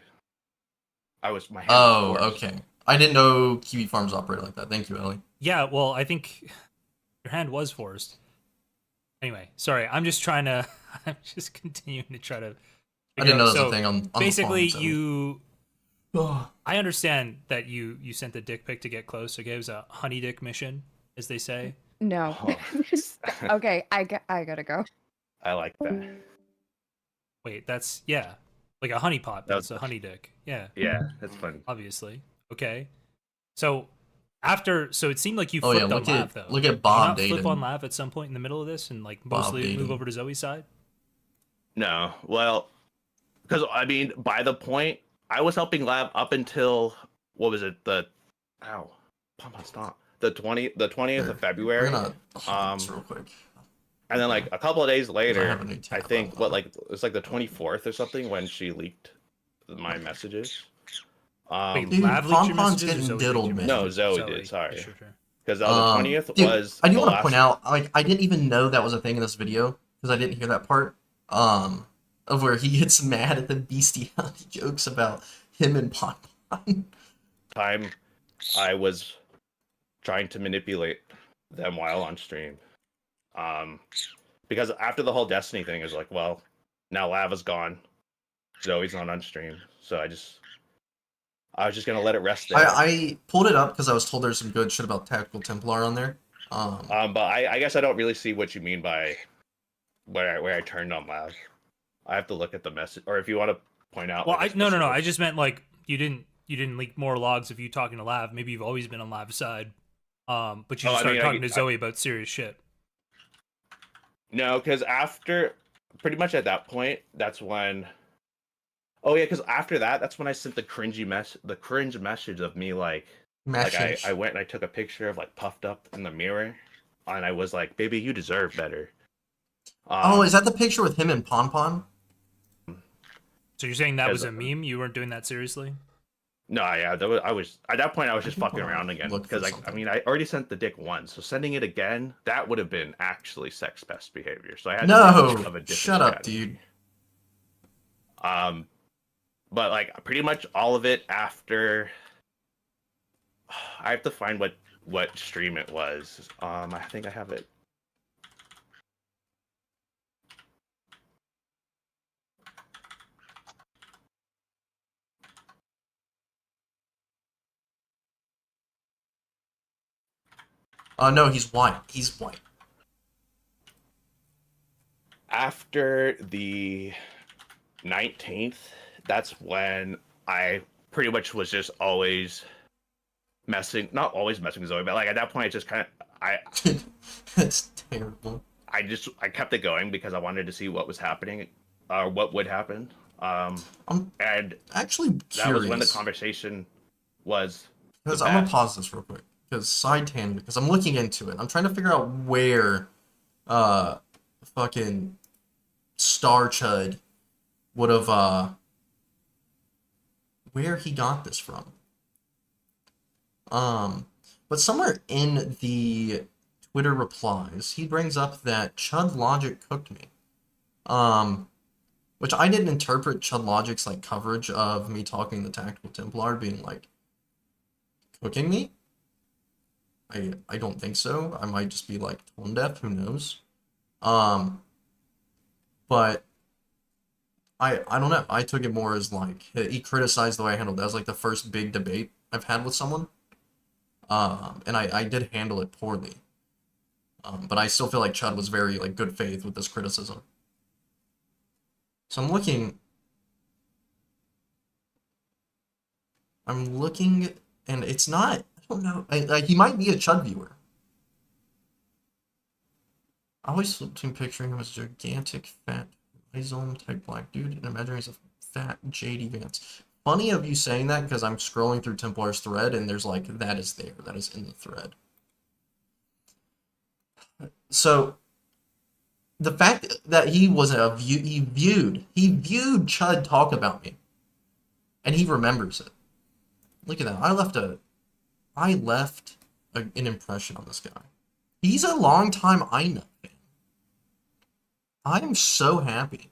My hand was forced. Okay. I didn't know Kiwi Farms operated like that. Thank you, Ellie. Yeah, well, I think your hand was forced. Anyway, sorry. I'm just continuing to try to. I didn't know that was a thing on basically, the forums, I understand that you sent the dick pic to get close. Okay, it was a honey dick mission, as they say. No. Okay, I gotta go. I like that. Wait, that's like a honey pot. That's a honey dick. Yeah. Yeah, that's funny. Obviously. Okay. So it seemed like you Oh, flipped yeah, on Lav though. look at Did Bob you not flip dating. on Lav at some point in the middle of this and like Bob mostly move dating. over to Zoe's side? No, well, because I mean, by the point I was helping Lab up until what was it? The 20th of February. We're gonna hold this real quick. And then like a couple of days later, have a new tab I think it's like the 24th or something when she leaked my messages. Wait, Dude, Lav leaked your Pom-Pom's messages or getting Zoe diddled, leaked your man. No, messages? Zoe did. Sorry. Sure. Because the 20th Dude, was. I do the want to last- point out, like, I didn't even know that was a thing in this video because I didn't hear that part. Of where he gets mad at the bestiality jokes about him and Pom. time I was trying to manipulate them while on stream. Because after the whole Destiny thing, it was like, well, now Lava's gone. Zoe's not on stream. So I was just gonna let it rest there. I pulled it up because I was told there's some good shit about Tactical Templar on there. But I guess I don't really see what you mean by where I turned on Lav. I have to look at the message, or if you want to point out. Well, like, no. I just meant like you didn't leak more logs of you talking to Lav. Maybe you've always been on Lav's side. But you just started talking to Zoe about serious shit. No, because after pretty much at that point, that's when. Oh yeah, because after that, that's when I sent the cringe message of me like I went and I took a picture of like puffed up in the mirror, and I was like, "Baby, you deserve better." Is that the picture with him and Pom? So you're saying that was a meme? You weren't doing that seriously? No, yeah, I was at that point. I was just fucking around again because I mean, I already sent the dick once, so sending it again, that would have been actually sex pest behavior. So I had to think of a different shut up, strategy. dude. But like pretty much all of it after. I have to find what stream it was. I think I have it. No, he's white. He's white. After the 19th, that's when I pretty much was just always not always messing with Zoe, but like at that point, I just kind of, That's terrible. I kept it going because I wanted to see what was happening, or what would happen. And actually curious. That was when the conversation was. Because I'm gonna pause this real quick. Because side tangent, because I'm looking into it. I'm trying to figure out where, fucking Starchud would have, where he got this from. But But somewhere in the Twitter replies, he brings up that Chud Logic cooked me. Which I didn't interpret Chud Logic's like coverage of me talking to the Tactical Templar being like cooking me. I don't think so. I might just be like tone deaf, who knows? But I don't know. I took it more as like he criticized the way I handled it. That was like the first big debate I've had with someone. And I did handle it poorly. But I still feel like Chud was very like good faith with this criticism. So I'm looking, and it's not, I don't know, like he might be a Chud viewer. I always been picturing him as a gigantic, fat, rhizome type black dude, and imagining he's a fat, JD Vance. Funny of you saying that, because I'm scrolling through Templar's thread, and there's like, that is there, that is in the thread. So, the fact that he was he viewed Chud talk about me, and he remembers it. Look at that. I left an impression on this guy. He's a longtime INUT fan. I'm so happy.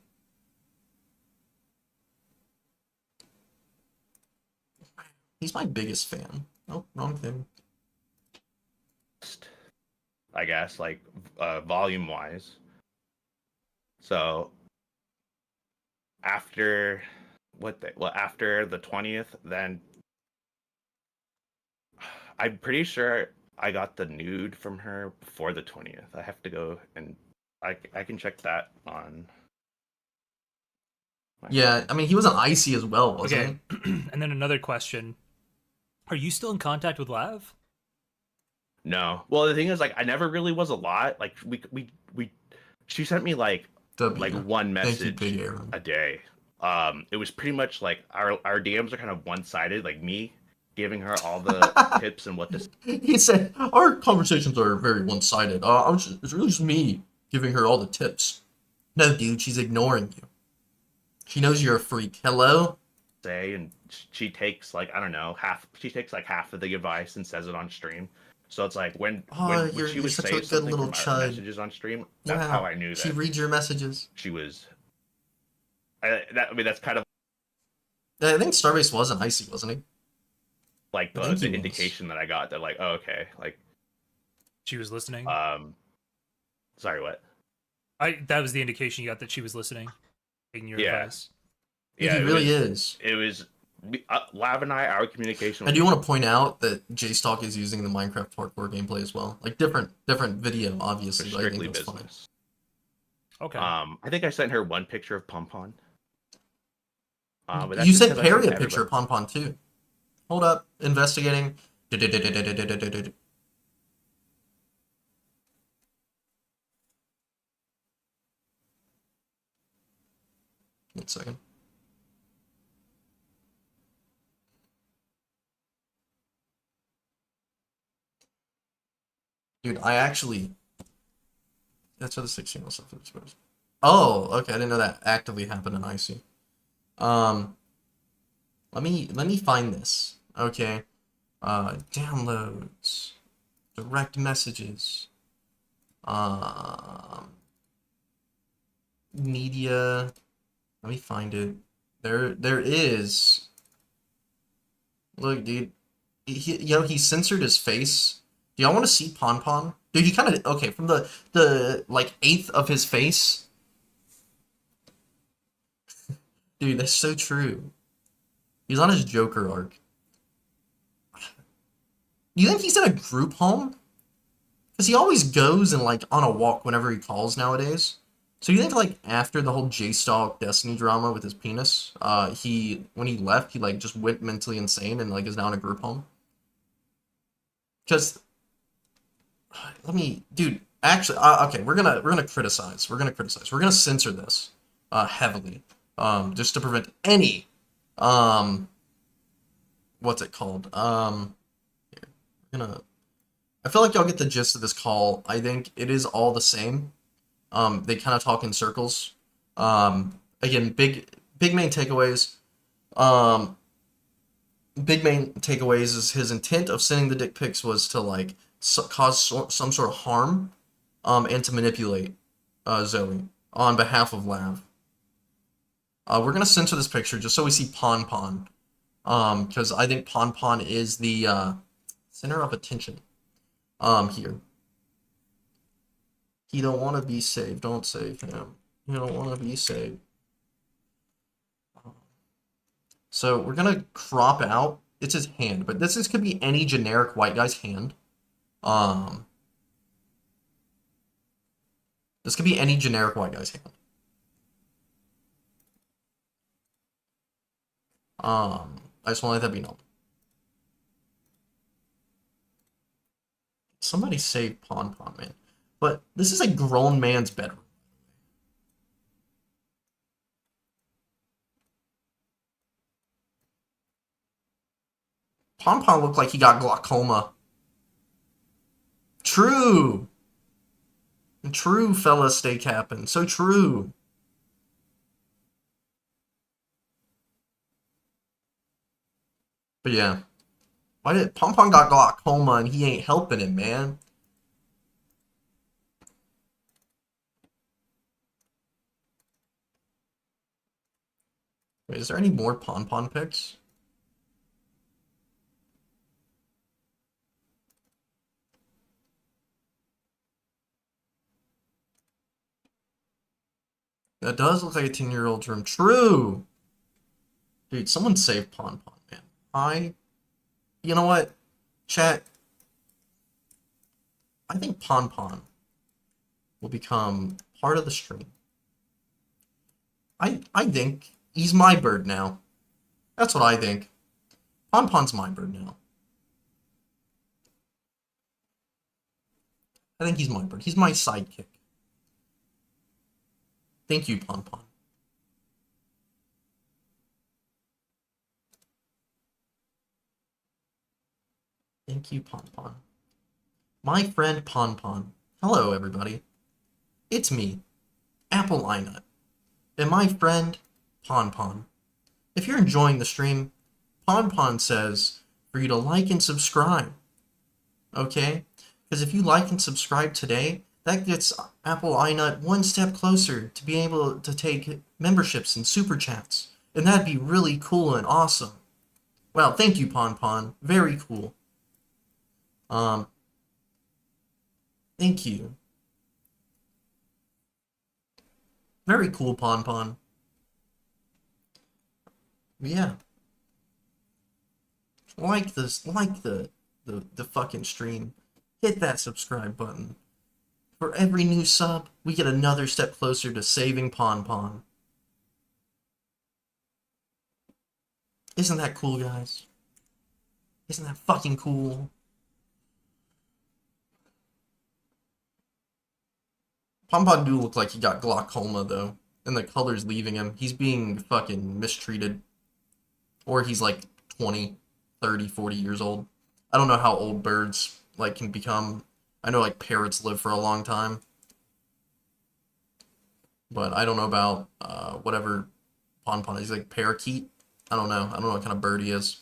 He's my biggest fan. Oh, wrong thing. I guess, like, volume wise. So after after the 20th, then I'm pretty sure I got the nude from her before the 20th. I have to go and I can check that on. Yeah, I mean he was an icy as well, wasn't he? And then another question: are you still in contact with Lav? No. Well, the thing is, like, I never really was a lot. Like, she sent me like one message a day. It was pretty much like our DMs are kind of one-sided, like me giving her all the tips and what this. He said our conversations are very one-sided. It's really just me giving her all the tips. No, dude, she's ignoring you. She knows you're a freak. Hello? And she takes like, I don't know, she takes like half of the advice and says it on stream. So it's like when she would say something from our messages on stream, that's how I knew that she reads your messages. She was. I mean, that's kind of. I think Starbase was an icy, wasn't he? Like the indication that I got that, like, oh, okay, like she was listening. Sorry, what? That was the indication you got that she was listening, taking your advice. Yeah, it really is. It was. Lav and I, our communication. I do want to point out that J-Stalk is using the Minecraft parkour gameplay as well, like different video, obviously. But I think that's fine. Okay. I think I sent her one picture of Pompon. You sent Perry a picture of Pompon too. Hold up, investigating. 1 second. Dude, I actually... That's how the 16-year-old stuff is exposed. Oh, okay, I didn't know that actively happened in IC. Let me find this. Okay. Downloads. Direct messages. Media. Let me find it. There is. Look, dude. He censored his face. Do y'all want to see Pon? Dude, he kind of... Okay, from the like, 1/8 of his face. Dude, that's so true. He's on his Joker arc. You think he's in a group home? Because he always goes and, like, on a walk whenever he calls nowadays. So you think, like, after the whole J-Stalk Destiny drama with his penis, when he left, he, like, just went mentally insane and, like, is now in a group home? Because... Dude, actually, okay, we're gonna criticize. We're gonna censor this, heavily, just to prevent any, what's it called? Here, I feel like y'all get the gist of this call. I think it is all the same. They kind of talk in circles. Again, big main takeaways. big main takeaways is his intent of sending the dick pics was to like cause some sort of harm, and to manipulate Zoe on behalf of Lav. We're gonna censor this picture just so we see Pon Pon, because I think Pon Pon is the center of attention. Here. He don't want to be saved. Don't save him. He don't want to be saved. So we're gonna crop out. It's his hand, but this could be any generic white guy's hand. This could be any generic white guy's hand. I just want to let that be known. Somebody save Pon Pon, man. But this is a grown man's bedroom. Pon Pon looked like he got glaucoma. True. True, fella, stay capping. So true. But yeah. Why did Pon Pon got glaucoma and he ain't helping him, man? Wait, is there any more Pon Pon pics? That does look like a 10-year-old's room. True! Dude, someone save Pon Pon, man. You know what? Chat. I think Pon Pon will become part of the stream. I think he's my bird now. That's what I think. Pon Pon's my bird now. I think he's my bird. He's my sidekick. Thank you, Pon Pon. Thank you, Pon Pon. My friend Pon Pon. Hello, everybody. It's me, Apple iNut, and my friend Pon Pon. If you're enjoying the stream, Pon Pon says for you to like and subscribe. Okay? Because if you like and subscribe today, that gets Apple iNut one step closer to being able to take memberships and super chats. And that'd be really cool and awesome. Well, thank you, Pon Pon. Very cool. Thank you. Very cool, Pon Pon. Yeah. Like this, like the fucking stream. Hit that subscribe button. For every new sub, we get another step closer to saving Pon Pon. Isn't that cool, guys? Isn't that fucking cool? Pon Pon do look like he got glaucoma, though. And the color's leaving him. He's being fucking mistreated. Or he's like 20, 30, 40 years old. I don't know how old birds like can become. I know like parrots live for a long time. But I don't know about whatever Pon Pon is. He's like parakeet. I don't know. I don't know what kind of bird he is.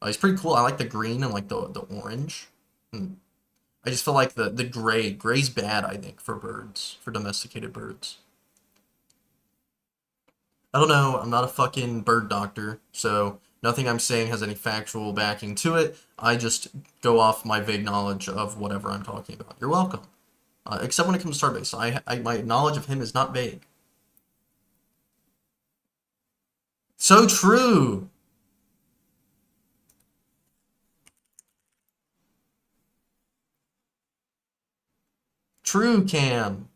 He's pretty cool. I like the green and like the orange. I just feel like the gray. Gray's bad, I think, for birds. For domesticated birds. I don't know. I'm not a fucking bird doctor. So nothing I'm saying has any factual backing to it. I just go off my vague knowledge of whatever I'm talking about. You're welcome. Except when it comes to Starbase. My knowledge of him is not vague. So true! True, Cam.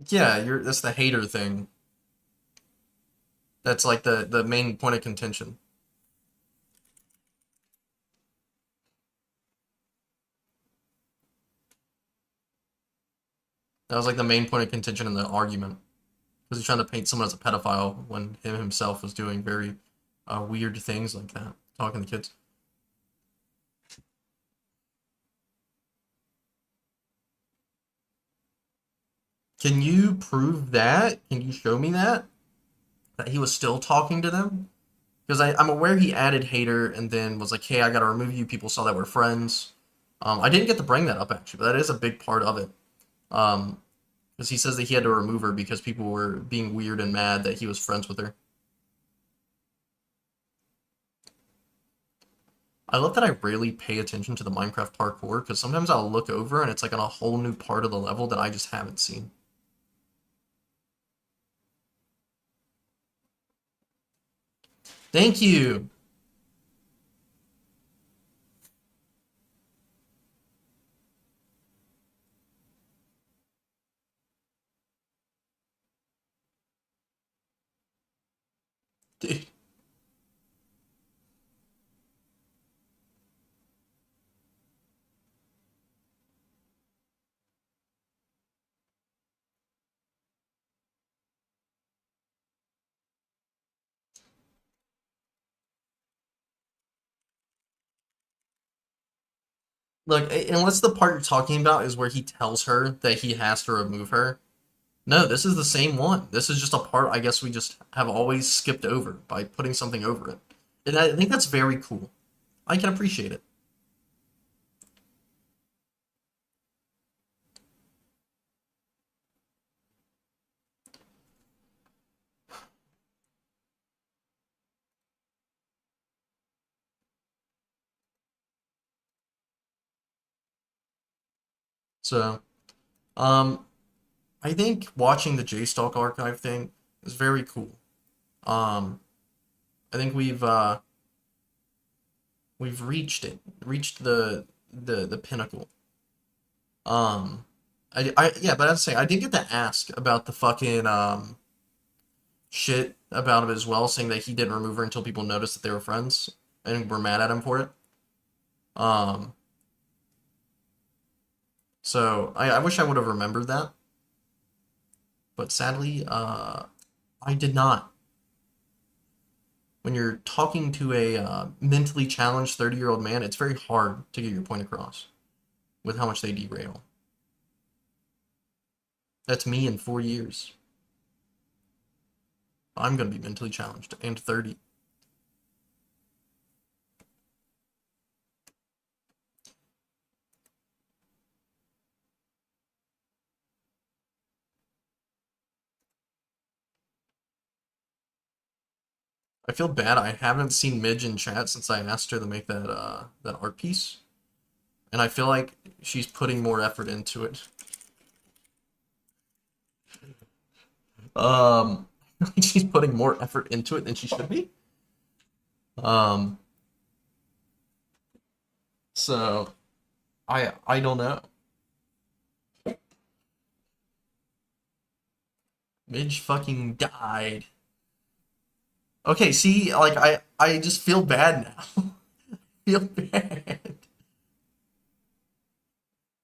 Yeah, that's the hater thing. That's like the main point of contention. That was like the main point of contention in the argument. Was he trying to paint someone as a pedophile when him himself was doing very weird things like that, talking to kids? Can you prove that? Can you show me that? That he was still talking to them? Because I'm aware he added Hater and then was like, hey, I gotta remove you. People saw that we're friends. I didn't get to bring that up, actually, but that is a big part of it. Because he says that he had to remove her because people were being weird and mad that he was friends with her. I love that I rarely pay attention to the Minecraft parkour, because sometimes I'll look over and it's like on a whole new part of the level that I just haven't seen. Thank you! Dude. Look, unless the part you're talking about is where he tells her that he has to remove her. No, this is the same one. This is just a part I guess we just have always skipped over by putting something over it. And I think that's very cool. I can appreciate it. So, um, I think watching the JStalk archive thing is very cool. I think we've reached the pinnacle. Yeah, but I'd say I did get to ask about the fucking shit about it as well, saying that he didn't remove her until people noticed that they were friends and were mad at him for it. Um, so I wish I would have remembered that, but sadly, I did not. When you're talking to a mentally challenged 30-year-old man, it's very hard to get your point across with how much they derail. That's me in 4 years. I'm going to be mentally challenged and 30. I feel bad. I haven't seen Midge in chat since I asked her to make that art piece, and I feel like she's putting more effort into it. She's putting more effort into it than she should be. So I don't know. Midge fucking died. Okay, see, like I just feel bad now. Feel bad.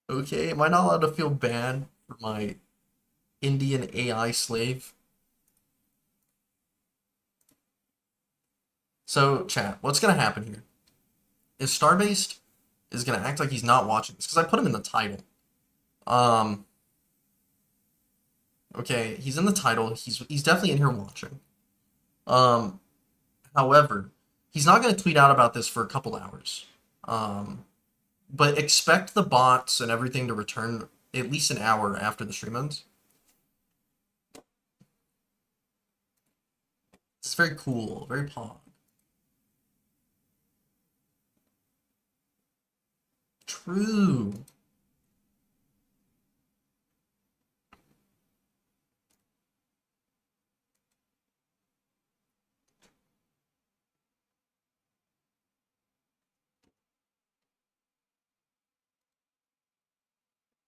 Okay, am I not allowed to feel bad for my Indian AI slave? So, chat, what's gonna happen here is Starbased is gonna act like he's not watching this because I put him in the title. Okay, he's in the title. He's definitely in here watching. However, he's not gonna tweet out about this for a couple hours. But expect the bots and everything to return at least an hour after the stream ends. It's very cool, very pog. True.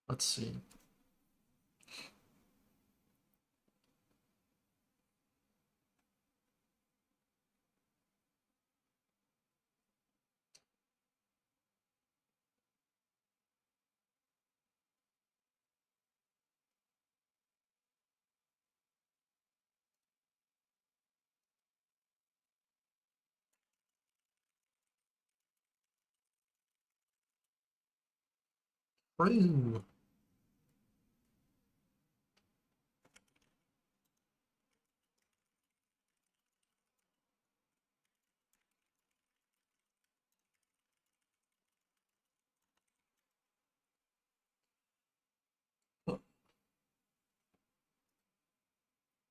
Let's see. True.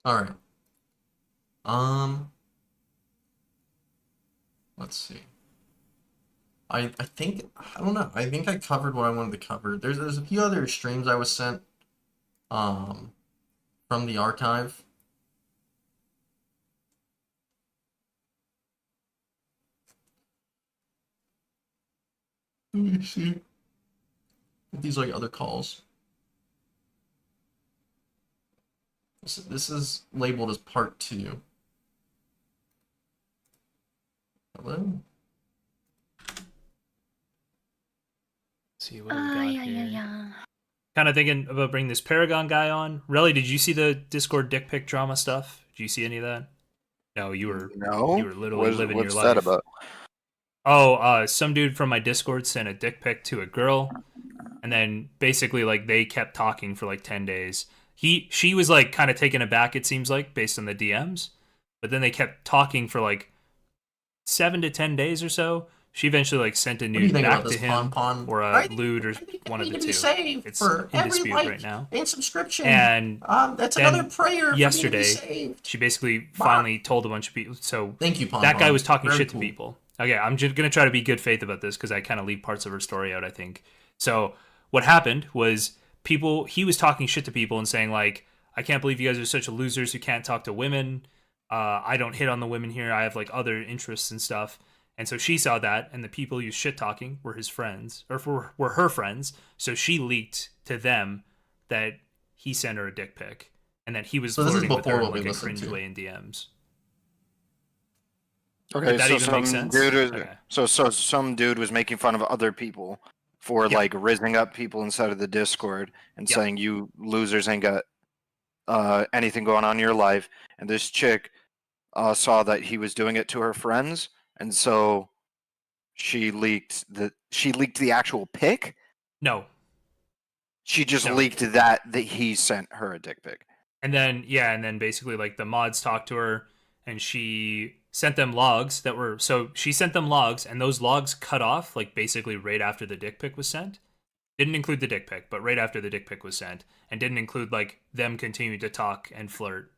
All right. Let's see. I think I don't know. I think I covered what I wanted to cover. There's a few other streams I was sent um from the archive. Let me see. These like other calls. This is labeled as part 2. Hello? See what we got here. Kind of thinking about bringing this Paragon guy on. Really, did you see the Discord dick pic drama stuff? Did you see any of that? No, you were literally living your life. What's that about? Oh, some dude from my Discord sent a dick pic to a girl, and then basically like they kept talking for like 10 days. She was like kind of taken aback, it seems like, based on the DMs, but then they kept talking for like 7 to 10 days or so. She eventually like sent a nude back to him, or a lewd, or one of the two. It's in dispute right now. And subscription. And that's another prayer. Yesterday, she basically finally told a bunch of people. So thank you, Pon that guy Pon. was talking Very shit cool. to people. Okay, I'm just gonna try to be good faith about this because I kind of leave parts of her story out, I think. So what happened was he was talking shit to people and saying like, I can't believe you guys are such losers who can't talk to women. I don't hit on the women here. I have like other interests and stuff. And so she saw that, and the people who shit talking were his friends, or were her friends. So she leaked to them that he sent her a dick pic, and that he was flirting with her in like a cringe way in DMs. Okay, Did that so even make sense? So some dude was making fun of other people for like rizzing up people inside of the Discord and saying you losers ain't got anything going on in your life, and this chick saw that he was doing it to her friends, and so she leaked the actual pic. No, she just leaked that he sent her a dick pic. And then basically like the mods talked to her, and she sent them logs that were she sent them logs, and those logs cut off like basically right after the dick pic was sent. Didn't include the dick pic, but right after the dick pic was sent, and didn't include like them continuing to talk and flirt.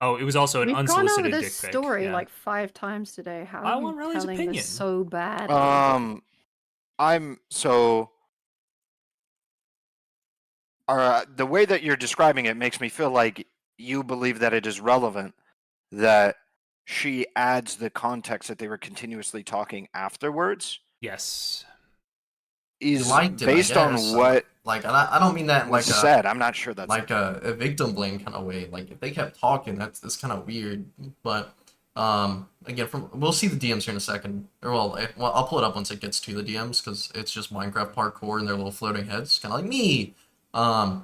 Oh, it was also an unsolicited dick pic. We've gone over this story like 5 times today. How are you Riley's telling opinion. this so bad? The way that you're describing it makes me feel like you believe that it is relevant that she adds the context that they were continuously talking afterwards. Yes. Is liked it, based I on guess. what like I don't mean that like said. I'm not sure that's like a victim blame kind of way. Like if they kept talking, that's kind of weird. But again, we'll see the DMs here in a second. Or well, I'll pull it up once it gets to the DMs because it's just Minecraft parkour and their little floating heads, kind of like me. But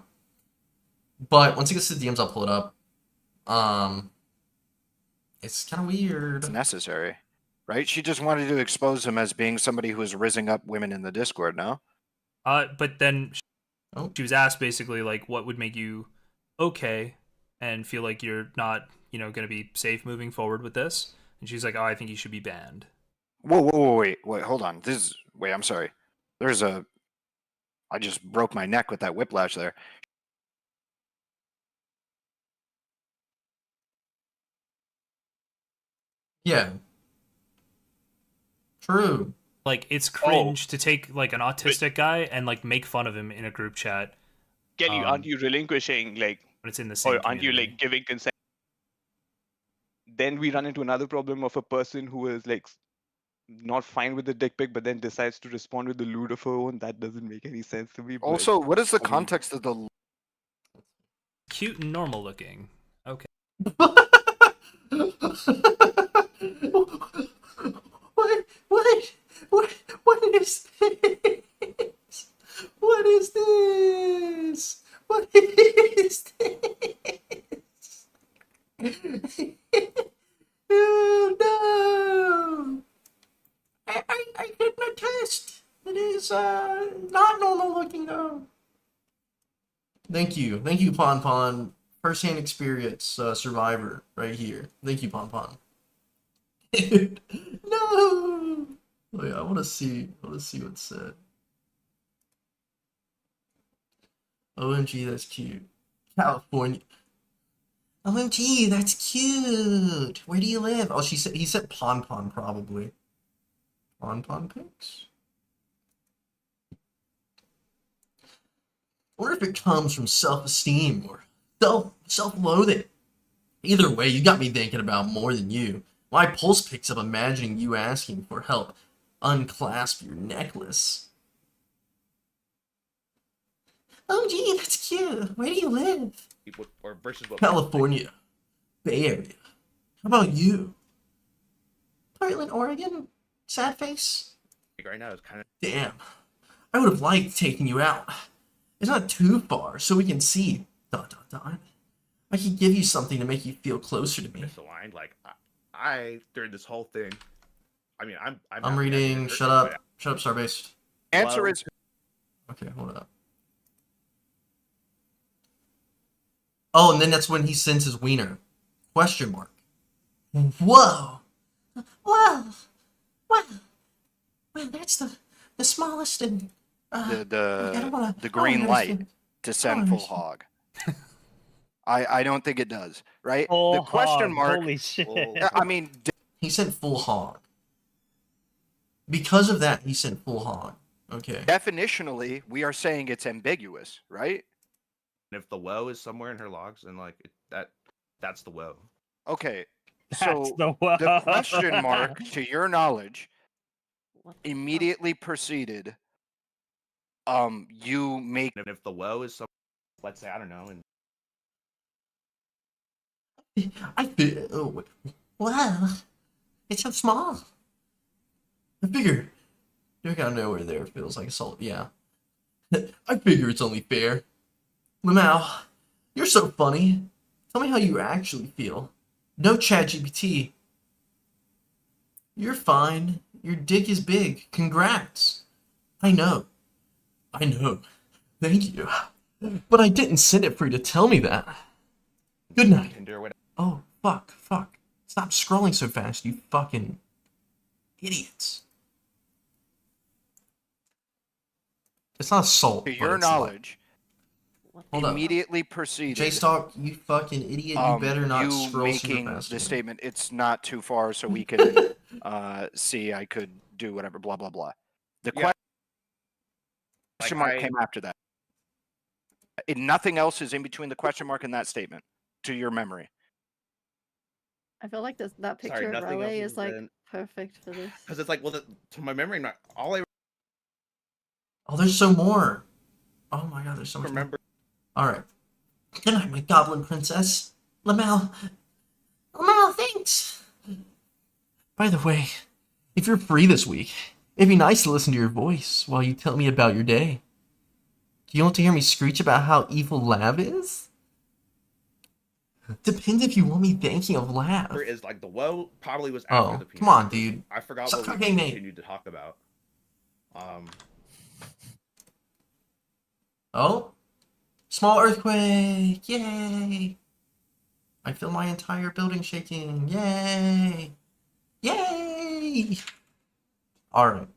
once it gets to the DMs, I'll pull it up. It's kind of weird. It's necessary, right? She just wanted to expose him as being somebody who is rizzing up women in the Discord. No. But then she was asked basically like, what would make you okay and feel like you're not, going to be safe moving forward with this? And she's like, oh, I think you should be banned. Wait, hold on. I'm sorry. I just broke my neck with that whiplash there. Yeah. True. Like, it's cringe to take, like, an autistic guy and, like, make fun of him in a group chat. Kelly, aren't you relinquishing, like... But it's in the same Or aren't you, like, giving consent? Then we run into another problem of a person who is, like, not fine with the dick pic, but then decides to respond with the lewd of her own. That doesn't make any sense to me. Also, what is the context of the... Cute and normal looking. Okay. What is this? What is this? What is this? Oh no! I did my test. It is not normal Thank you, Pon Pon. First-hand experience, survivor, right here. Thank you, Pon Pon. Dude, no. Wait, I want to see what's said. OMG, that's cute. California. OMG, that's cute. Where do you live? Oh, he said Pon Pon probably. Pon Pon pics. I wonder if it comes from self-esteem or self-loathing. Either way, you got me thinking about more than you. My pulse picks up imagining you asking for help. Unclasp your necklace. Oh, gee, that's cute. Where do you live? Or versus what? California. Bay Area. How about you? Portland, Oregon? Sad face? Right now, it's kind of. Damn. I would have liked taking you out. It's not too far, so we can see. ... I could give you something to make you feel closer to me. Misaligned. Like I during this whole thing. I mean, I'm reading. Shut up, Starbase. Answer is. Okay, hold up. Oh, and then that's when he sends his wiener. Question mark. Whoa. Whoa. Wow. Well, that's the smallest and the green light to send full hog. I don't think it does, right? The question mark. Holy shit. I mean, he sent full hog. Because of that, he sent full hog. Okay. Definitionally, we are saying it's ambiguous, right? And if the woe is somewhere in her logs, then like that's the woe. Okay. That's So the question mark, to your knowledge, immediately preceded. You make. And if the woe is some, let's say I don't know, and I feel. Wow. It's so small. I figure. You're out of nowhere there feels like assault. Yeah. I figure it's only fair. Lamau, you're so funny. Tell me how you actually feel. No ChatGPT. You're fine. Your dick is big. Congrats. I know. Thank you. But I didn't send it for you to tell me that. Good night. Oh, fuck. Stop scrolling so fast, you fucking idiots. It's not assault. To your knowledge, immediately Like, preceded. J-Stock, you fucking idiot. You better not scroll making super fast. the statement, it's not too far, so we can see. I could do whatever. Blah blah blah. The question mark came after that. Nothing else is in between the question mark and that statement. To your memory. I feel like that picture Sorry, of nothing else Raleigh is is like in- perfect for this. because it's like, well, to my memory, not all I Oh, there's so more. Oh my god, there's so much remember. More. Alright. Good night, my goblin princess. Lamau, thanks. By the way, if you're free this week, it'd be nice to listen to your voice while you tell me about your day. Do you want to hear me screech about how evil Lav is? Depends if you want me thanking of Lav. Is like the woe probably was after the penis. Come on, dude. I forgot Stop what we talking, mate. continued to talk about. Oh, small earthquake! Yay! I feel my entire building shaking. Yay! Yay! All right.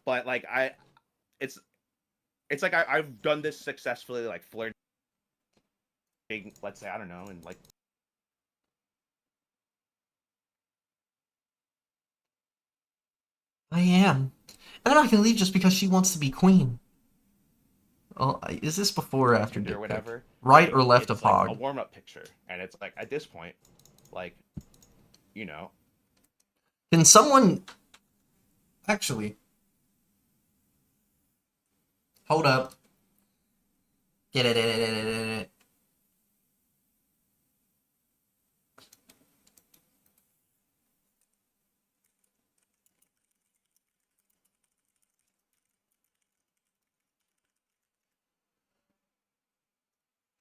But like it's like I've done this successfully, like flirting. Let's say I don't know, and like. I am. And I'm not gonna leave just because she wants to be queen. Oh, is this before or after dick Or pic? whatever. Right or left it's of like hog? a warm-up picture, and it's like at this point, like, you know. Can someone actually hold up? Get it.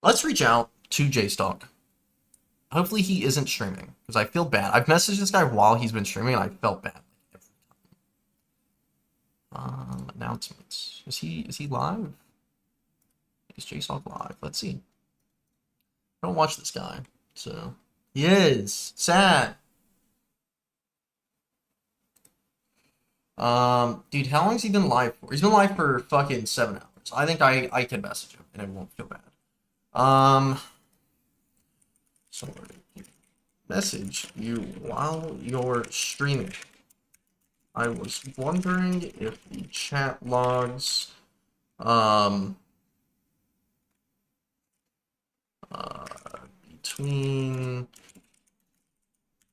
Let's reach out to J-Stock. Hopefully he isn't streaming, because I feel bad. I've messaged this guy while he's been streaming, and I felt bad. Announcements. Is he live? Is JSOC live? Let's see. I don't watch this guy, so he is sad. Dude, how long's he been live for? He's been live for fucking 7 hours. I think I can message him and I won't feel bad. So message you while you're streaming. I was wondering if the chat logs, between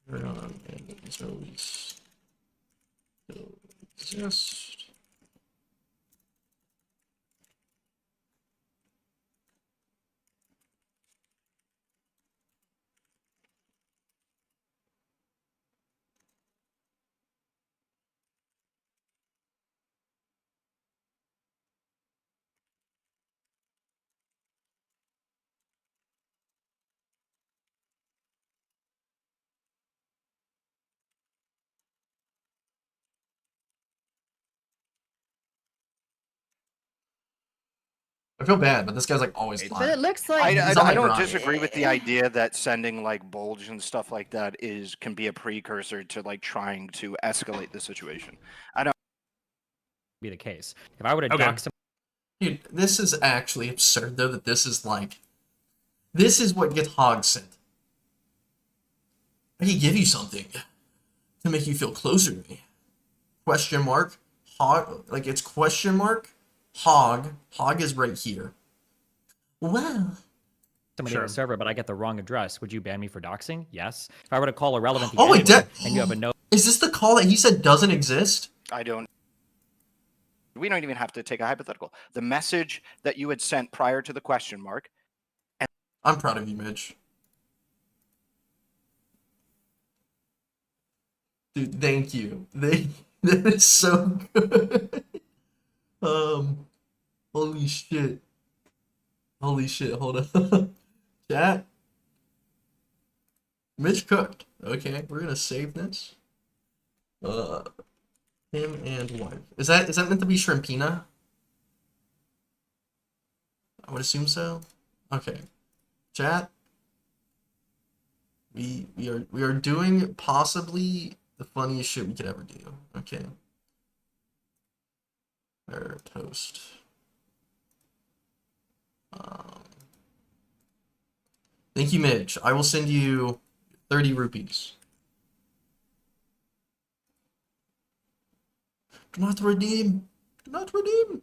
and Zoe's still exist. I feel bad, but this guy's like always But lying. it looks like I don't disagree with the idea that sending like bulge and stuff like that can be a precursor to like trying to escalate the situation. I don't be the case. If I would have Okay. doxed Dude, this is actually absurd though that this is like, this is what gets hog sent. I can give you something to make you feel closer to me. Question mark, hog, like it's question mark, hog is right here. Wow. somebody on the server, but I get the wrong address, would you ban me for doxing? Yes. If I were to call irrelevant Oh, wait, anyway, and you have a no. Is this the call that he said doesn't exist? I don't. We don't even have to take a hypothetical. The message that you had sent prior to the question mark. I'm proud of you, Mitch. Dude, thank you. That is so good. Holy shit. Holy shit, hold on. Chat. Mitch cooked. Okay, we're gonna save this. Him and wife. Is that meant to be Shrimpina? I would assume so. Okay. Chat. We are doing possibly the funniest shit we could ever do. Okay. There, toast. Thank you, Mitch. I will send you 30 rupees. Do not redeem. Do not redeem.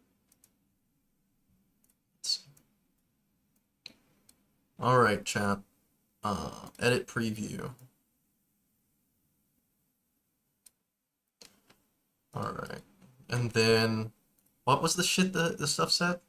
All right, chat. Edit preview. All right, and then what was the shit the stuff said?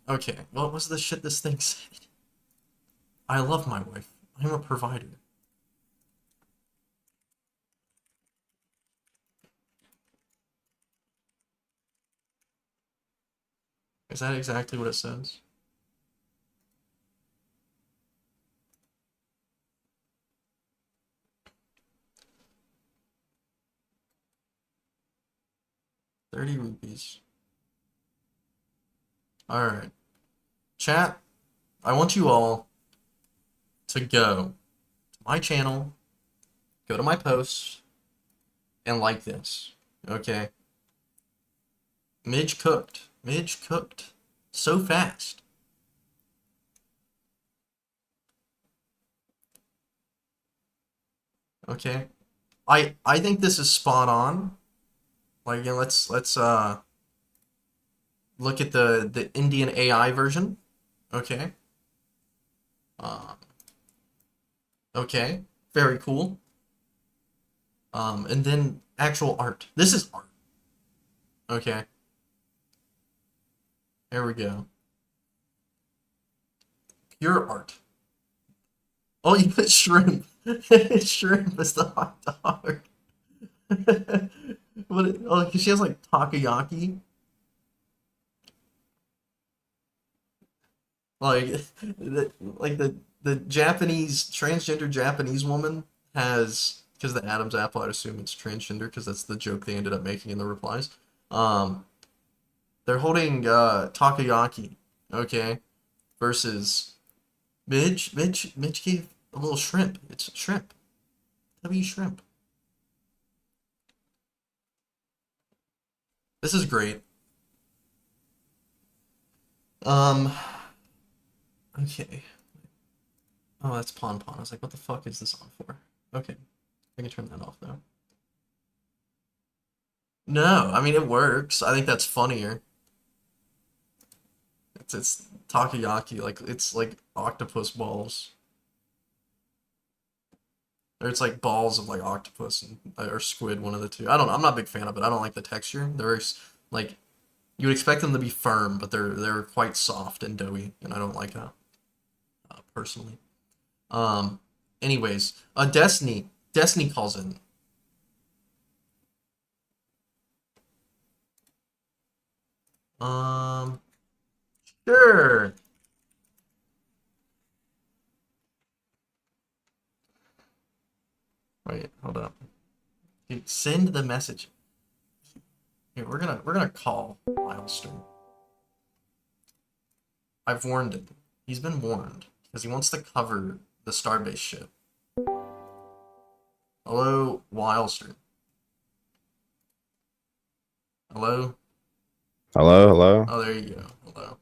Okay, what was the shit this thing said? I love my wife. I'm a provider. Is that exactly what it says? $30. Alright. Chat, I want you all to go to my channel, go to my posts, and like this. Okay? Midge cooked. Midge cooked so fast. Okay? I think this is spot on. Like, yeah, let's look at the Indian AI version. Okay. Okay. Very cool. And then actual art. This is art. Okay. There we go. Pure art. Oh, you put shrimp. Shrimp is the hot dog. Oh, 'cause she has like takoyaki. Like, the Japanese transgender Japanese woman has, because the Adam's apple, I'd assume it's transgender because that's the joke they ended up making in the replies. They're holding takoyaki, okay, versus Mitch gave a little shrimp. It's shrimp. W shrimp. This is great. Okay. Oh, that's Pon Pon. I was like, what the fuck is this on for? Okay. I can turn that off now. No, I mean, it works. I think that's funnier. It's takoyaki, like, it's like octopus balls. Or it's like balls of like octopus and, or squid, one of the two. I don't know. I'm not a big fan of it. I don't like the texture. They're very, like, you would expect them to be firm, but they're quite soft and doughy, and I don't like that, personally. Anyways, Destiny calls in. Sure. Wait, hold up. Dude, send the message. Here, we're gonna call Milestone. I've warned him. He's been warned because he wants to cover the Starbase shit. Hello, Wildster. Hello? Hello? Oh, there you go. Hello.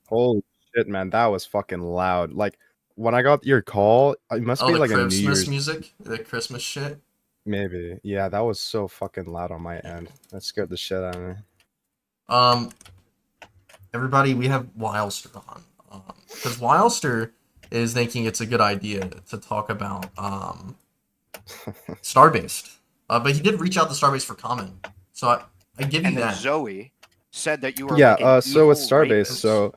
Holy shit, man, that was fucking loud. Like, when I got your call, it must be the like a New Christmas Year's music? The Christmas shit? Maybe. Yeah, that was so fucking loud on my end. That scared the shit out of me. Everybody, we have Wildster on. Because Wildster is thinking it's a good idea to talk about Starbase. But he did reach out to Starbase for comment. So I give you And then that. Zoe said that you were Yeah, like an so with evil Starbase, rapist. so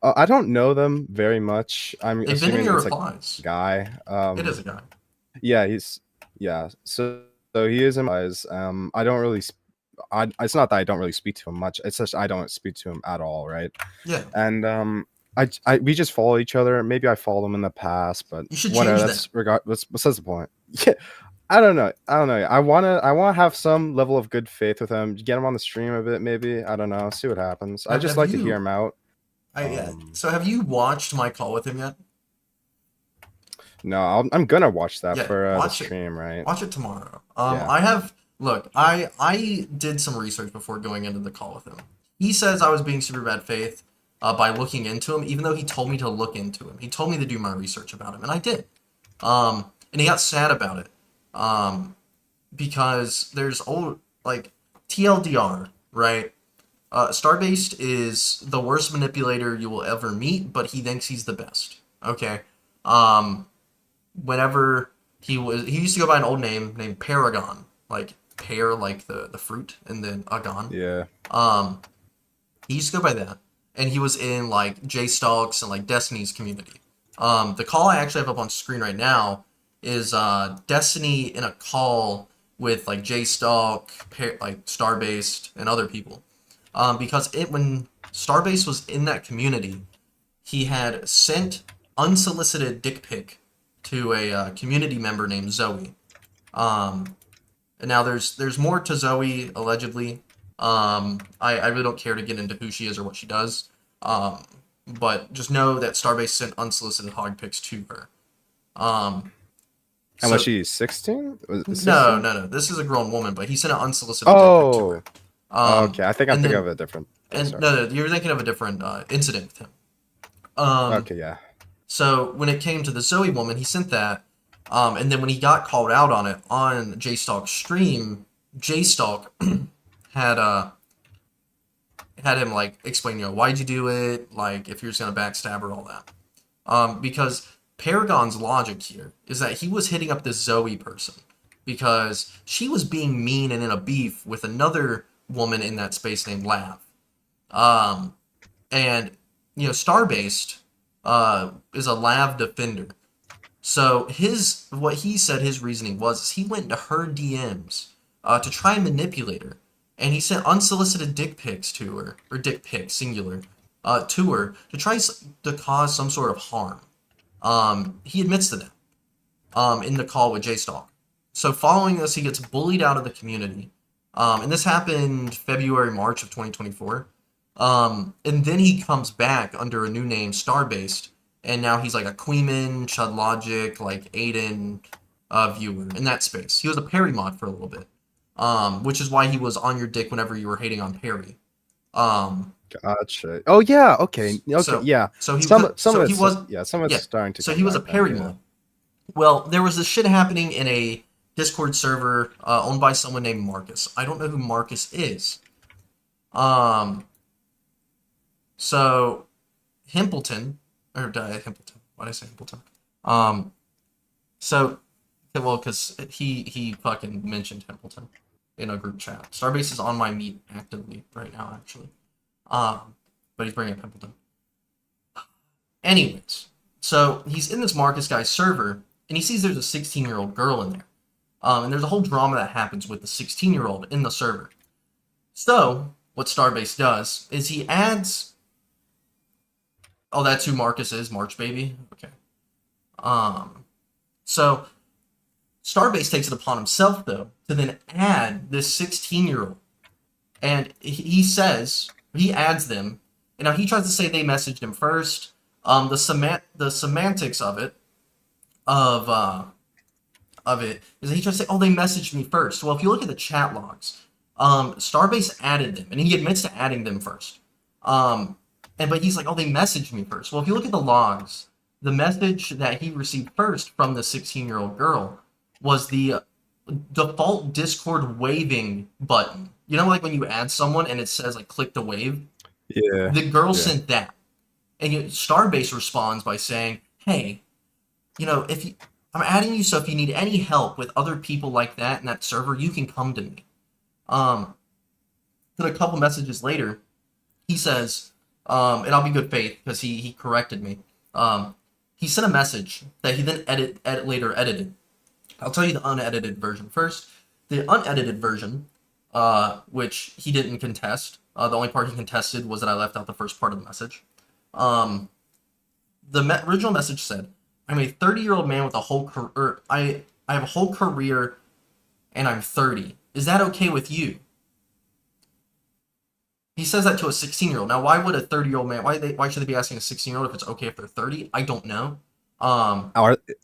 I don't know them very much. I'm They've been in assuming your it's replies. like a guy. It is a guy. Yeah, so he is in my eyes. I don't really it's not that I don't really speak to him much. It's just I don't speak to him at all, right? Yeah. And we just follow each other. Maybe I followed him in the past, but you should whatever. change That's besides the point. Yeah, I don't know. I wanna have some level of good faith with him. Get him on the stream a bit, maybe. I don't know. See what happens. I just like to hear him out. So have you watched my call with him yet? No, I'm gonna watch that Yeah, for the watch it. stream, right? Watch it tomorrow. Yeah. I did some research before going into the call with him. He says I was being super bad faith by looking into him, even though he told me to look into him. He told me to do my research about him, and I did. And he got sad about it. Because there's TLDR, right? Starbase is the worst manipulator you will ever meet, but he thinks he's the best. Okay. Whenever he used to go by an old name named Paragon, like pear, like the fruit, and then Agon. Yeah. He used to go by that, and he was in like J-Stalks and like Destiny's community. The call I actually have up on screen right now is Destiny in a call with like J-Stalk, like Starbase, and other people. Because when Starbase was in that community, he had sent unsolicited dick pic to a community member named Zoe. And now there's more to Zoe, allegedly. I really don't care to get into who she is or what she does. But just know that Starbase sent unsolicited hog pics to her. Unless she's 16? No. This is a grown woman, but he sent an unsolicited dick pic to her. Okay. I think I'm thinking of a different. No, you're thinking of a different incident with him. Okay, yeah. So when it came to the Zoe woman, he sent that, and then when he got called out on it on J-Stalk's stream, J-Stalk had him like explain, why'd you do it, like if you're just gonna backstab her, all that. Because Paragon's logic here is that he was hitting up this Zoe person because she was being mean and in a beef with another woman in that space named Lav. And Starbase is a Lav defender. So what he said his reasoning was is he went into her DMs to try and manipulate her. And he sent unsolicited dick pics to her, or dick pics, singular, to her, to try to cause some sort of harm. He admits to that in the call with J-Stalk. So following this, he gets bullied out of the community. And this happened February, March of 2024. And then he comes back under a new name, Starbased, and now he's like a Queeman, Chud Logic, like Aiden viewer in that space. He was a Perry mod for a little bit, which is why he was on your dick whenever you were hating on Perry. Gotcha. Oh yeah. Okay. Okay. So, yeah. So he some was starting to. So come he was a back now, Perry yeah. mod. Well, there was this shit happening in a Discord server owned by someone named Marcus. I don't know who Marcus is. So Himpleton, or Himpleton. Why did I say Himpleton? So, well, because he fucking mentioned Himpleton in a group chat. Starbase is on my meet actively right now, actually. But he's bringing up Himpleton. Anyways, so he's in this Marcus guy's server, and he sees there's a 16-year-old girl in there. And there's a whole drama that happens with the 16-year-old in the server. So, what Starbase does is he adds... Oh, that's who Marcus is, March Baby? Okay. So, Starbase takes it upon himself, though, to then add this 16-year-old. And he says, he adds them, and now he tries to say they messaged him first. The semantics of it, is that he tries to say, oh, they messaged me first. Well, if you look at the chat logs, Starbase added them, and he admits to adding them first. But he's like, oh, they messaged me first. Well, if you look at the logs, the message that he received first from the 16-year-old girl was the default Discord waving button. You know, like when you add someone and it says, like, click to wave? Yeah. The girl sent that. And Starbase responds by saying, hey, I'm adding you, so if you need any help with other people like that in that server, you can come to me. Then a couple messages later, he says, and I'll be good faith because he corrected me. He sent a message that he then later edited. I'll tell you the unedited version first. The unedited version, which he didn't contest, the only part he contested was that I left out the first part of the message. The original message said, I'm a 30-year-old man with a whole career. I have a whole career, and I'm 30. Is that okay with you? He says that to a 16-year-old. Now, why would a 30-year-old man? Why should they be asking a 16-year-old if it's okay if they're 30? I don't know.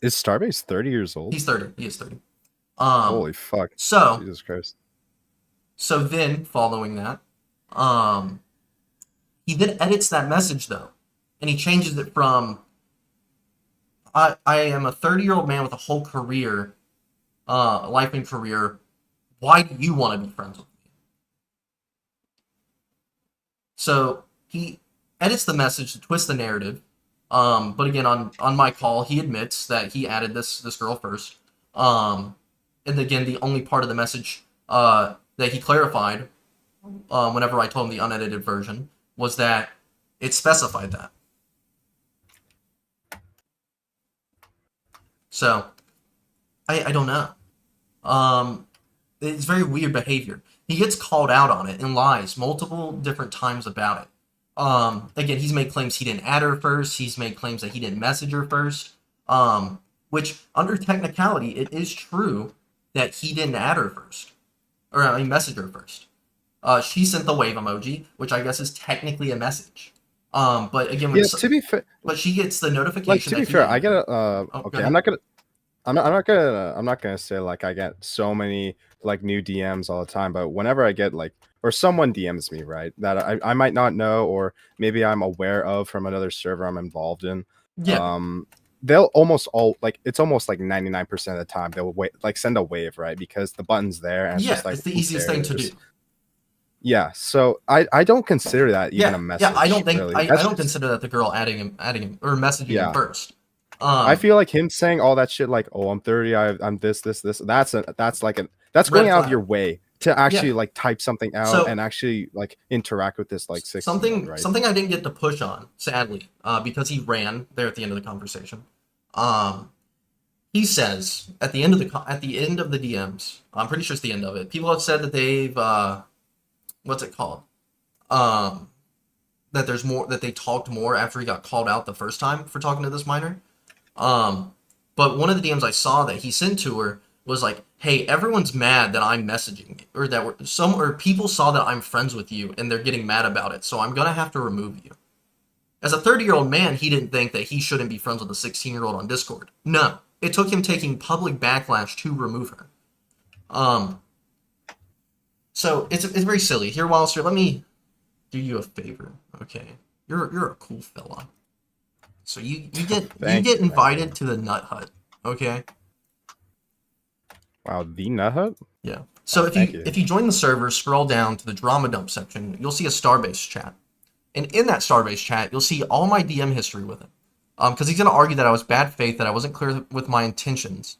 Is Starbase 30 years old? He's 30. He is 30. Holy fuck. So Jesus Christ. So then, following that, he then edits that message though, and he changes it from I am a 30-year-old man with a whole career, life and career. Why do you want to be friends with me? So he edits the message to twist the narrative. But again, on my call, he admits that he added this girl first. And again, the only part of the message that he clarified, whenever I told him the unedited version, was that it specified that. So, I don't know. It's very weird behavior. He gets called out on it and lies multiple different times about it. Again, he's made claims he didn't add her first. He's made claims that he didn't message her first. Which, under technicality, it is true that he didn't add her first. Or, I mean, message her first. She sent the wave emoji, which I guess is technically a message. But again, to be fair, but she gets the notification. Like, to be fair, I get a okay. I'm not gonna say like I get so many like new DMs all the time, but whenever I get like, or someone DMs me, right, that I might not know, or maybe I'm aware of from another server I'm involved in, they'll almost all like, it's almost like 99% of the time they'll send a wave, right, because the button's there and it's just like, it's the easiest thing to do. Yeah, so I don't consider that even a message. Yeah, I don't think really. I don't consider that the girl adding him or messaging him first. I feel like him saying all that shit like, "Oh, I'm 30, I'm this." That's going out of your way to actually like type something out and actually like interact with this like something right? Something I didn't get to push on, sadly, because he ran there at the end of the conversation. he says at the end of the DMs, I'm pretty sure it's the end of it. People have said that they've what's it called? That there's more, that they talked more after he got called out the first time for talking to this minor. But one of the DMs I saw that he sent to her was like, "Hey, everyone's mad that I'm messaging you, or that people saw that I'm friends with you and they're getting mad about it, so I'm gonna have to remove you." As a 30-year-old man, he didn't think that he shouldn't be friends with a 16-year-old on Discord. No, it took him taking public backlash to remove her. So it's very silly. Here, Wallace, let me do you a favor, okay? You're a cool fella. So you get invited to the Nut Hut, okay? Wow, the Nut Hut? Yeah. So if you join the server, scroll down to the drama dump section, you'll see a Starbase chat. And in that Starbase chat, you'll see all my DM history with him. Because he's going to argue that I was bad faith, that I wasn't clear with my intentions.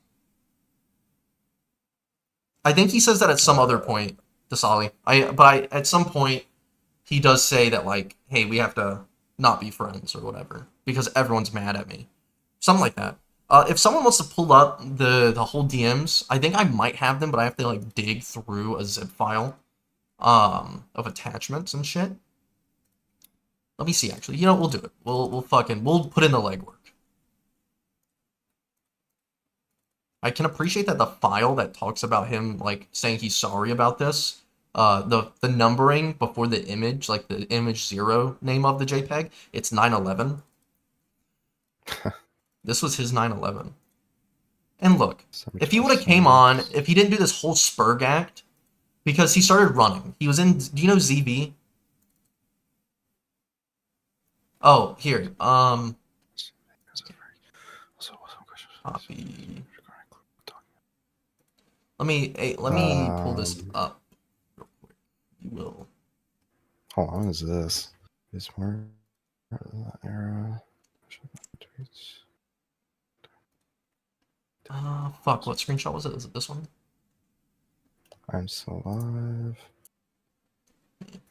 I think he says that at some other point, Dasali. At some point, he does say that, like, hey, we have to not be friends or whatever, because everyone's mad at me. Something like that. If someone wants to pull up the whole DMs, I think I might have them, but I have to, like, dig through a zip file of attachments and shit. Let me see, actually. You know, we'll do it. We'll put in the legwork. I can appreciate that the file that talks about him, like, saying he's sorry about this, the numbering before the image, like the image 0 name of the JPEG, it's 911. This was his 911. And look, if he would have came on, if he didn't do this whole Spurg act, because he started running. He was in, do you know ZB? Oh, here. Copy. Let me pull this up real quick. You will. Hold on, is this? Is more era? Fuck, what screenshot was it? Is it this one? I'm still alive.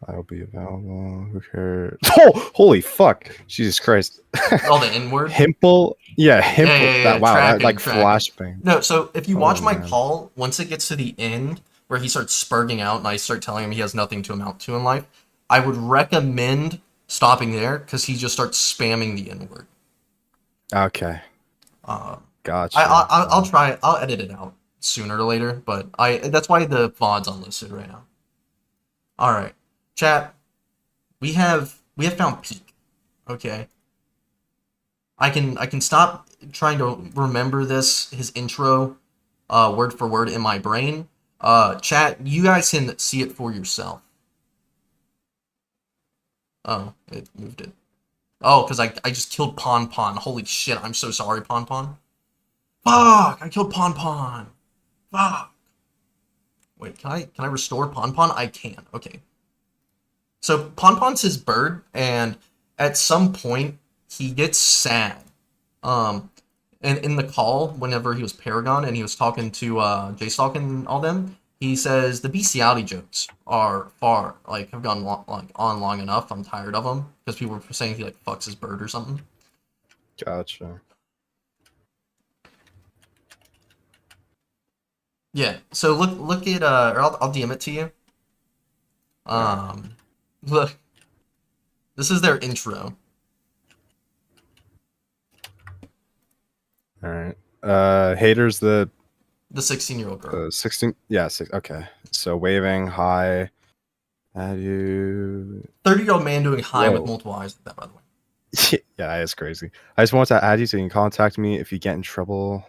I'll be available. Who cares? Oh, holy fuck! Jesus Christ! Oh, the N-word? Himple? Yeah, Himple. Yeah. Wow, Tracking, that like tracking. flashbang. No, so if you watch my man. call, once it gets to the end, where he starts spurging out and I start telling him he has nothing to amount to in life, I would recommend stopping there, because he just starts spamming the N-word. Okay. Gotcha. I'll try. I'll edit it out sooner or later, but that's why the VOD's unlisted right now. All right, chat. We have found peak. Okay. I can stop trying to remember his intro, word for word in my brain. Chat, you guys can see it for yourself. Oh, it moved it. Oh, because I just killed Pon Pon. Holy shit, I'm so sorry, Pon Pon. Fuck, I killed Pon Pon. Fuck. Wait, can I restore Pon Pon? I can. Okay. So Pon Pon's his bird, and at some point he gets sad. And in the call, whenever he was Paragon and he was talking to J-Stalk and all them, he says the bestiality jokes are have gone on long enough. I'm tired of them, because people were saying he like fucks his bird or something. Gotcha. Yeah. So look at or I'll DM it to you. Look. This is their intro. All right. Haters the 16-year-old girl. 16. Yeah. Okay. So waving hi. Add you. 30-year-old man doing hi Whoa. with multiple eyes like that, by the way. Yeah, that's crazy. I just want to add you so you can contact me if you get in trouble.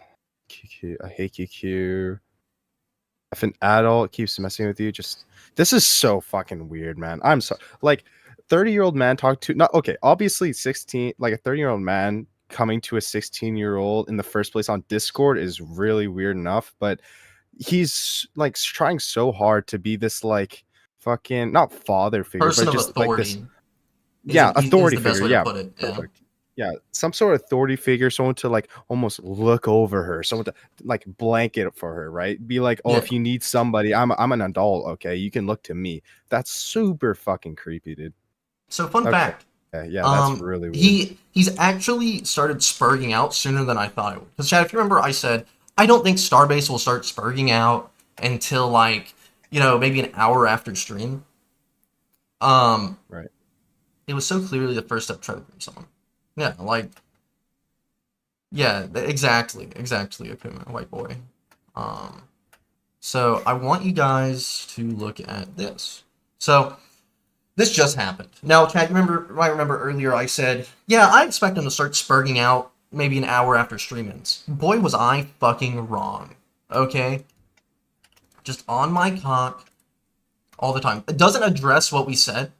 QQ, I hate QQ. If an adult keeps messing with you, this is so fucking weird, man. I'm sorry. Like, 30-year-old man talk to not okay. Obviously, 16, like a 30-year-old man coming to a 16-year-old in the first place on Discord is really weird enough. But he's like trying so hard to be this like fucking not father figure, person but of just authority. like this. Authority figure. Yeah, put it. perfect. Yeah, some sort of authority figure, someone to like almost look over her, someone to like blanket for her, right? Be like, oh, if you need somebody, I'm an adult, okay? You can look to me. That's super fucking creepy, dude. So fun fact, Yeah, that's really weird. He's actually started spurging out sooner than I thought it would. Because Chad, if you remember, I said I don't think Starbase will start spurging out until like maybe an hour after stream. Right. It was so clearly the first step trying to bring someone. Yeah, like. Yeah, exactly, Akuma, white boy. So I want you guys to look at this. So. This just happened. Now, Chad, I remember earlier I said, yeah, I expect him to start spurging out maybe an hour after stream ends. Boy, was I fucking wrong. Okay? Just on my cock all the time. It doesn't address what we said.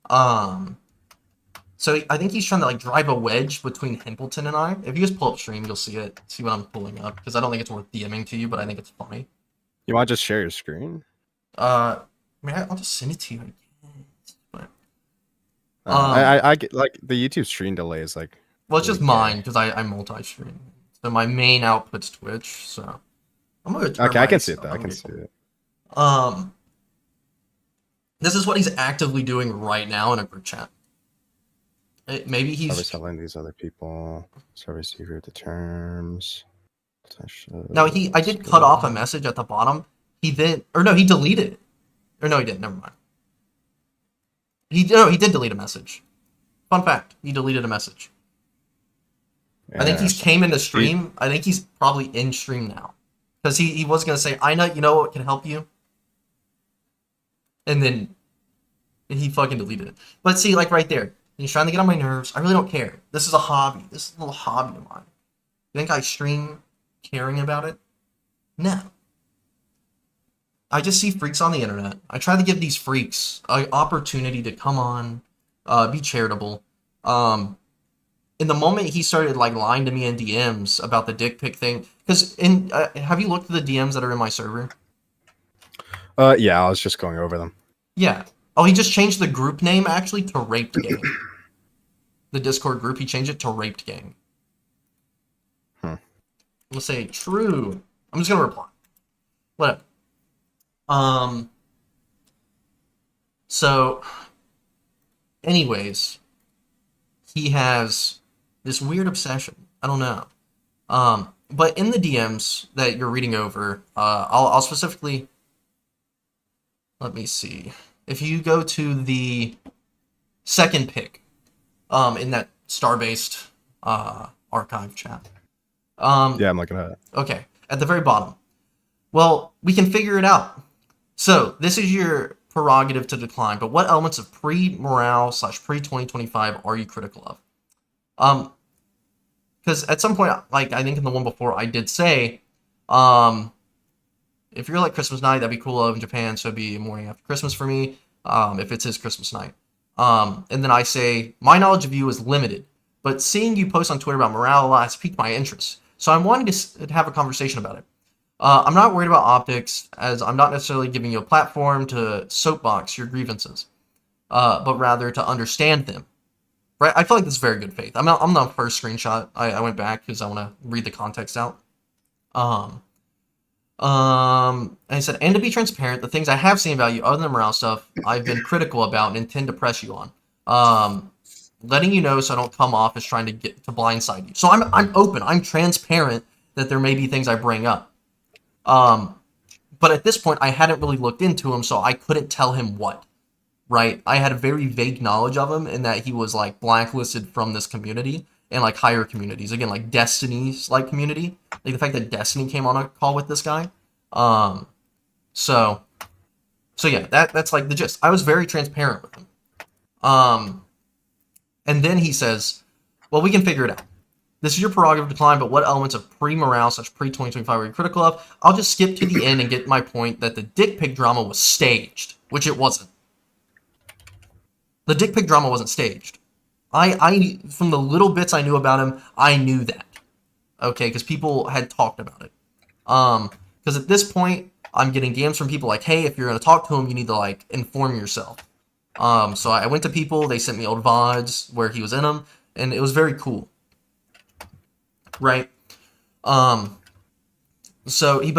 So I think he's trying to like drive a wedge between Himpleton and I. If you just pull up stream, you'll see it. See what I'm pulling up. Because I don't think it's worth DMing to you, but I think it's funny. You want to just share your screen? I'll just send it to you. I get like the YouTube stream delay is like. Well, it's just mine because I multi-stream. So my main output's Twitch. So I'm gonna turn okay, I can see it though. I can see it. This is what he's actively doing right now in a group chat. Maybe he's telling these other people. Service you read the terms. No, I did cut off a message at the bottom. He deleted it. Or no, he didn't. Never mind. He did delete a message. Fun fact, he deleted a message. Yeah. I think he's came into stream. I think he's probably in stream now. Because he was going to say, I know what can help you. And then he fucking deleted it. But see, like right there, he's trying to get on my nerves. I really don't care. This is a hobby. This is a little hobby of mine. You think I stream caring about it? No. I just see freaks on the internet. I try to give these freaks an opportunity to come on, be charitable. In the moment he started like lying to me in DMs about the dick pic thing, because have you looked at the DMs that are in my server? Yeah, I was just going over them. Yeah. Oh, he just changed the group name actually to Raped Gang. The Discord group, he changed it to Raped Gang. I'm gonna say true. I'm just gonna reply. Whatever. So, anyways, he has this weird obsession. I don't know. But in the DMs that you're reading over, I'll specifically, let me see. If you go to the second pick, in that star-based, archive chat. Yeah, I'm looking at it. Okay, at the very bottom. Well, we can figure it out. So, this is your prerogative to decline, but what elements of pre-morale / pre-2025 are you critical of? Because at some point, like I think in the one before, I did say, if you're like Christmas night, that'd be cool in Japan, so it'd be morning after Christmas for me, if it's his Christmas night. And then I say, my knowledge of you is limited, but seeing you post on Twitter about morale a lot has piqued my interest. So I'm wanting to have a conversation about it. I'm not worried about optics, as I'm not necessarily giving you a platform to soapbox your grievances, but rather to understand them. Right? I feel like this is very good faith. I'm the first screenshot. I went back because I want to read the context out. And I said, and to be transparent, the things I have seen about you, other than morale stuff, I've been critical about and intend to press you on. Letting you know so I don't come off as trying to get to blindside you. So I'm open. I'm transparent that there may be things I bring up. But at this point, I hadn't really looked into him, so I couldn't tell him what. Right? I had a very vague knowledge of him in that he was like blacklisted from this community and like higher communities. Again, like Destiny's like community. Like the fact that Destiny came on a call with this guy. So yeah, that's like the gist. I was very transparent with him. And then he says, well, we can figure it out. This is your prerogative to decline, but what elements of pre-morale / pre-2025 are you critical of? I'll just skip to the end and get my point that the dick pic drama was staged, which it wasn't. The dick pic drama wasn't staged. I from the little bits I knew about him, I knew that. Okay, because people had talked about it. Because at this point, I'm getting DMs from people like, hey, if you're going to talk to him, you need to, like, inform yourself. So I went to people, they sent me old VODs where he was in them, and it was very cool. Right? So, he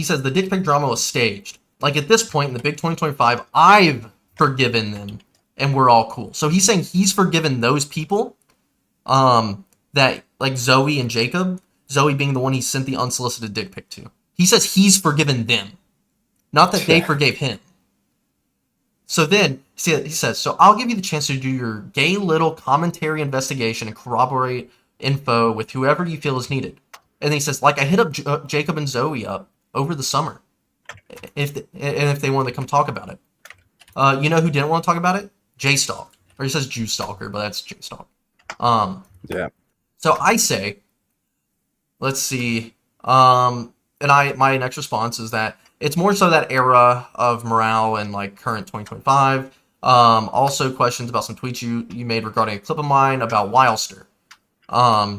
says the dick pic drama was staged. Like, at this point, in the big 2025, I've forgiven them and we're all cool. So he's saying he's forgiven those people, that like Zoe and Jacob, Zoe being the one he sent the unsolicited dick pic to. He says he's forgiven them, not that they forgave him. So then, he says, so I'll give you the chance to do your gay little commentary investigation and corroborate info with whoever you feel is needed. And then he says, like I hit up Jacob and Zoe up over the summer, if they wanted to come talk about it. You know who didn't want to talk about it? J-Stalk. Or he says Jew Stalker, but that's J-Stalk. Yeah. So I say, let's see, and my next response is that it's more so that era of morale and like current 2025. Also questions about some tweets you made regarding a clip of mine about Wilster,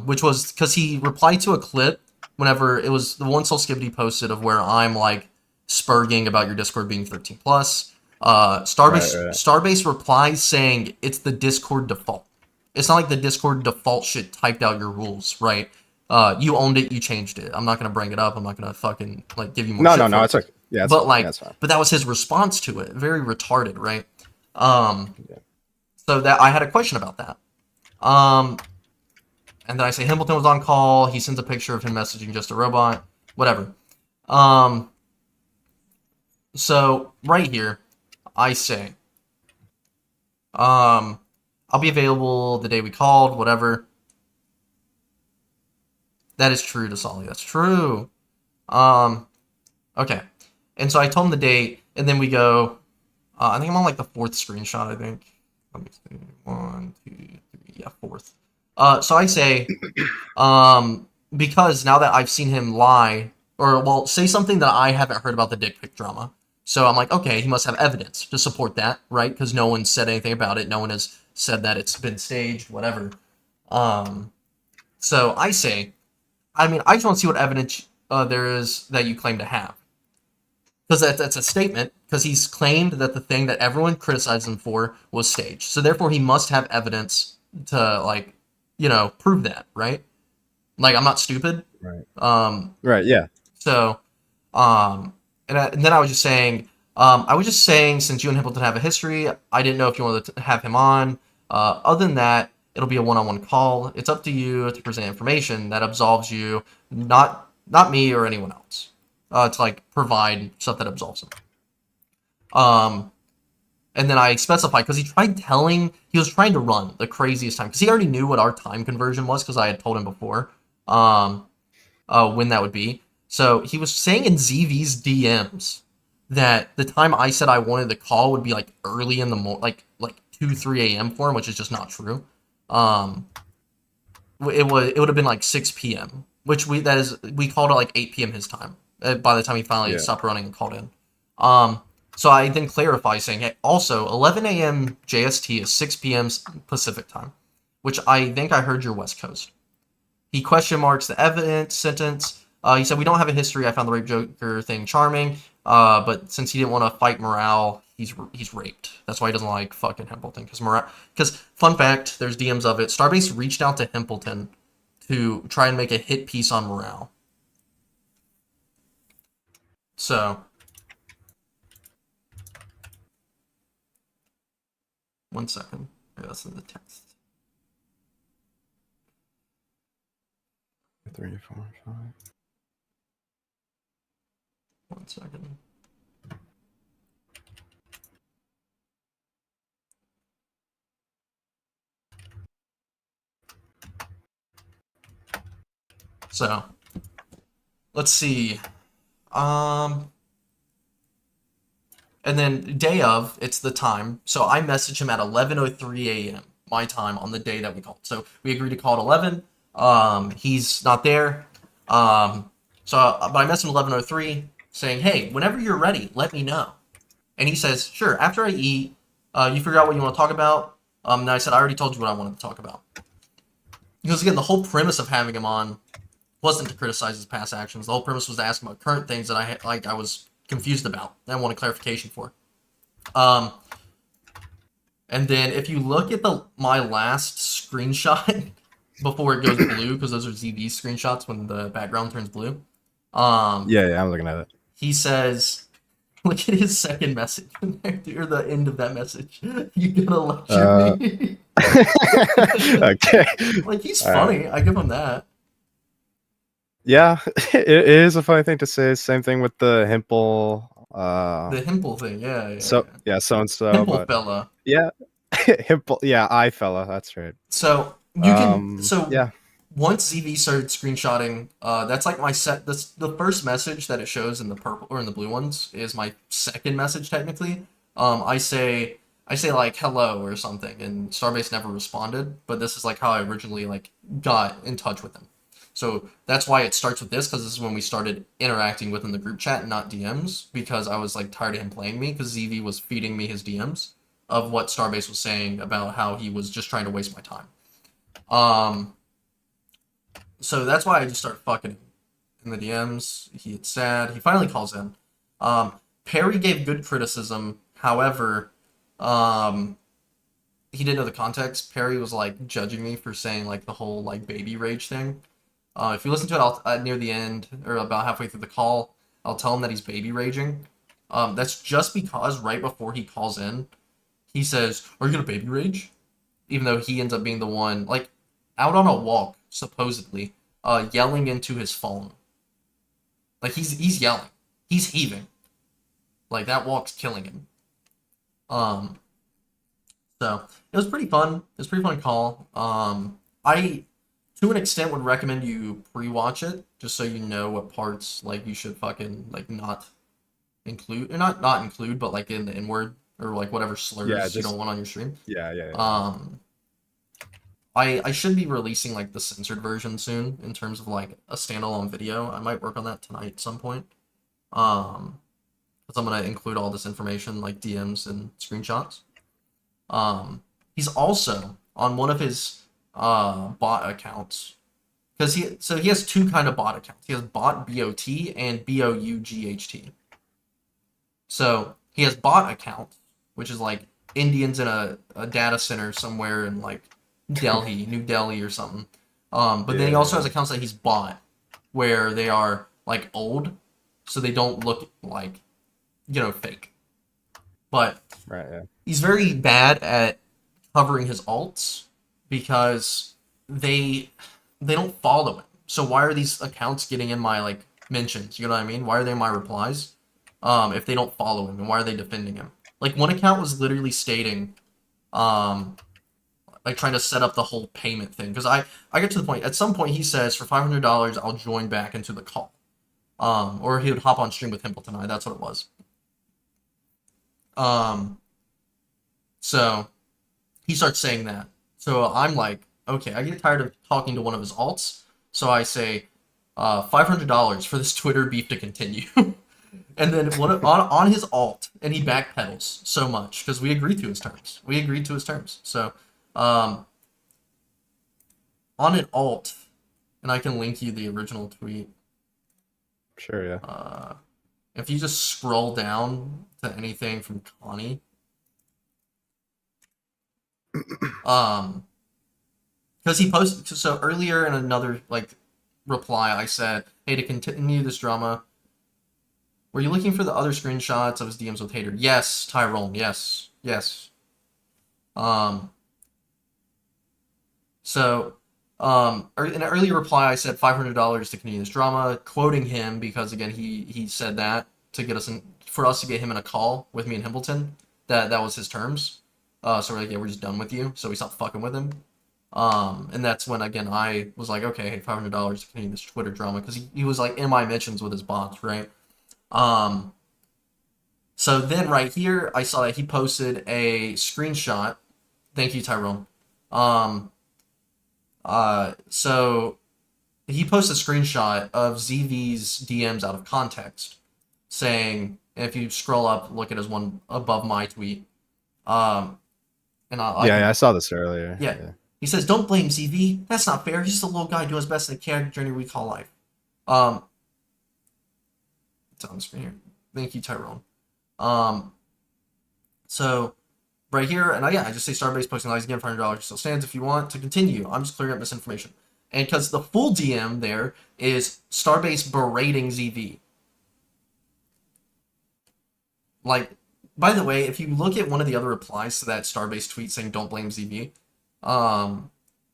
which was because he replied to a clip whenever it was the one Soul Skibbity posted of where I'm like spurging about your Discord being 13 plus. Starbase replies saying it's the Discord default. It's not like the Discord default shit typed out your rules, right? You owned it, you changed it. I'm not gonna bring it up. I'm not gonna fucking like give you more. No, it's okay. Yeah, it's but fine. like, Yeah, it's fine. but that was his response to it. Very retarded, right? So that I had a question about that. And then I say Hempleton was on call. He sends a picture of him messaging just a robot. Whatever. So right here, I say, I'll be available the day we called. Whatever. That is true to Solly. That's true. Okay. And so I told him the date, and then we go. I think I'm on like the fourth screenshot. I think. Let me see. 1, 2, 3. Yeah, fourth. So I say, because now that I've seen him lie, or well, say something that I haven't heard about the dick pic drama. So I'm like, okay, he must have evidence to support that, right? Because no one said anything about it. No one has said that it's been staged, whatever. So I say, I mean, I just want to see what evidence there is that you claim to have. Because that's a statement, because he's claimed that the thing that everyone criticized him for was staged. So therefore, he must have evidence to, like, you know, prove that, right? Like, I'm not stupid. Right. Right, yeah. So, and then I was just saying, since you and Hempleton have a history, I didn't know if you wanted to have him on. Other than that, it'll be a one-on-one call. It's up to you to present information that absolves you, not me or anyone else. To like provide stuff that absolves him. And then I specified because he was trying to run the craziest time because he already knew what our time conversion was because I had told him before when that would be. So he was saying in ZV's DMs that the time I said I wanted the call would be like early in the morning, like 2-3 a.m. for him, which is just not true. It would have been like 6 p.m., which we called it like 8 p.m. his time. By the time he finally stopped running and called in. So I then clarify saying, hey, also 11 a.m. JST is 6 p.m. Pacific time, which I think I heard your West Coast. He question marks the evidence sentence. He said, we don't have a history. I found the rape joker thing charming. But since he didn't want to fight morale, he's raped. That's why he doesn't like fucking Hempleton. Because fun fact, there's DMs of it. Starbase reached out to Hempleton to try and make a hit piece on morale. So, one second. Here, that's in the text. 3, 4, 5. 1 second. So, let's see. And then day of, it's the time. So I message him at 11:03 a.m. my time on the day that we called. So we agreed to call at 11. He's not there. But I messaged him 11:03 saying, hey, whenever you're ready, let me know. And he says, sure, after I eat, you figure out what you want to talk about. And I said, I already told you what I wanted to talk about. Because again, the whole premise of having him on wasn't to criticize his past actions. The whole premise was to ask him about current things that I was confused about and I wanted clarification for. And then if you look at my last screenshot before it goes blue, because those are ZV screenshots when the background turns blue. Yeah, I'm looking at it. He says, Look at his second message in there, or the end of that message. You gonna lecture me? Okay. Like, he's All right. funny. I give him that. Yeah, it is a funny thing to say. Same thing with the Himple. The Himple thing, yeah. So and so, Himple but fella. yeah, Himple. Yeah, I fella. That's right. So you can. So yeah. once ZV started screenshotting, that's like my set. That's the first message that it shows in the purple or in the blue ones is my second message technically. I say like hello or something, and Starbase never responded. But this is like how I originally like got in touch with him. So that's why it starts with this, because this is when we started interacting within the group chat, not DMs, because I was like tired of him playing me, because ZV was feeding me his DMs of what Starbase was saying about how he was just trying to waste my time. So that's why I just started fucking him in the DMs. He gets sad. He finally calls in. Perry gave good criticism. However, he didn't know the context. Perry was like judging me for saying like the whole like baby rage thing. If you listen to it near the end or about halfway through the call, I'll tell him that he's baby raging. That's just because right before he calls in, he says, "Are you gonna baby rage?" Even though he ends up being the one like out on a walk supposedly, yelling into his phone. Like he's yelling, he's heaving. Like that walk's killing him. So it was pretty fun. It was a pretty fun call. I to an extent would recommend you pre-watch it just so you know what parts like you should fucking like not include, or not include, but like in the N-word or like whatever slurs you don't want on your stream. Yeah. I should be releasing like the censored version soon in terms of like a standalone video. I might work on that tonight at some point. Because I'm gonna include all this information like DMs and screenshots. He's also on one of his bot accounts, because he has two kind of bot accounts. He has bot BOT and BOUGHT. So he has bot accounts, which is like Indians in a data center somewhere in like Delhi, New Delhi or something. But then he also has accounts that he's bought where they are like old, so they don't look like, fake. But he's very bad at covering his alts because they don't follow him. So why are these accounts getting in my like mentions? You know what I mean? Why are they in my replies? If they don't follow him, and why are they defending him? Like one account was literally stating, like trying to set up the whole payment thing. Because I get to the point, at some point he says for $500 I'll join back into the call. Or he would hop on stream with Himple tonight. That's what it was. So he starts saying that. So I'm like, okay, I get tired of talking to one of his alts. So I say, $500 for this Twitter beef to continue. And then on his alt, and he backpedals so much because we agreed to his terms. So, on an alt, and I can link you the original tweet. Sure, yeah. If you just scroll down to anything from Connie, because he posted, so earlier in another like reply, I said, "Hey, to continue this drama, were you looking for the other screenshots of his DMs with Hater?" Yes, Tyrone. Yes. So, in an earlier reply, I said $500 to continue this drama, quoting him because again he said that to get us for us to get him in a call with me and Himbleton. That was his terms. So we're like, yeah, we're just done with you. So we stopped fucking with him. And that's when again I was like, okay, hey, $500 to continue this Twitter drama because he was like in my mentions with his bots, right? So then right here, I saw that he posted a screenshot. Thank you, Tyrone. So he posted a screenshot of ZV's DMs out of context, saying, and if you scroll up, look at his one above my tweet. I saw this earlier. Yeah. He says, "Don't blame ZV. That's not fair. He's just a little guy doing his best in the chaotic journey we call life." It's on the screen here. Thank you, Tyrone. So right here, and I just say Starbase posting lies again, $500 still stands if you want to continue. I'm just clearing up misinformation. And because the full DM there is Starbase berating ZV. like, by the way, if you look at one of the other replies to that Starbase tweet saying "Don't blame ZV,"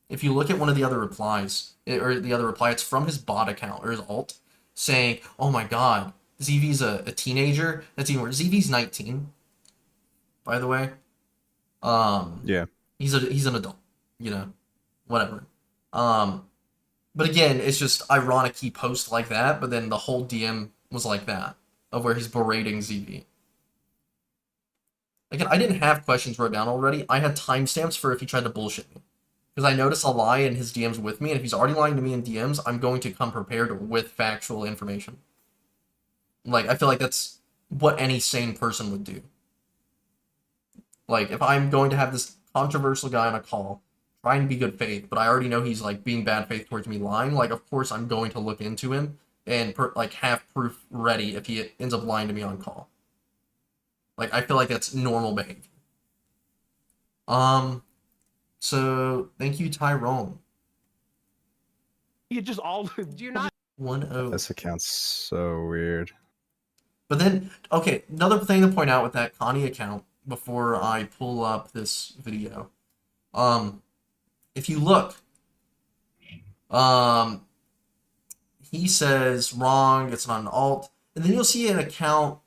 if you look at one of the other replies, or the other reply, it's from his bot account or his alt, saying, "Oh my God, ZV's a teenager." That's even worse. ZV's 19, by the way. Yeah. He's an adult, you know, whatever. But again, it's just ironic he posts like that, but then the whole DM was like that, of where he's berating ZV. Again, I didn't have questions wrote down already. I had timestamps for if he tried to bullshit me. Because I notice a lie in his DMs with me, and if he's already lying to me in DMs, I'm going to come prepared with factual information. Like, I feel like that's what any sane person would do. Like, if I'm going to have this controversial guy on a call, trying to be good faith, but I already know he's, like, being bad faith towards me lying, like, of course I'm going to look into him and, have proof ready if he ends up lying to me on call. Like, I feel like that's normal behavior. So, thank you, Tyrone. You just all do you not 1-0. This account's so weird. But then, okay, another thing to point out with that Connie account before I pull up this video. If you look, he says wrong, it's not an alt, and then you'll see an account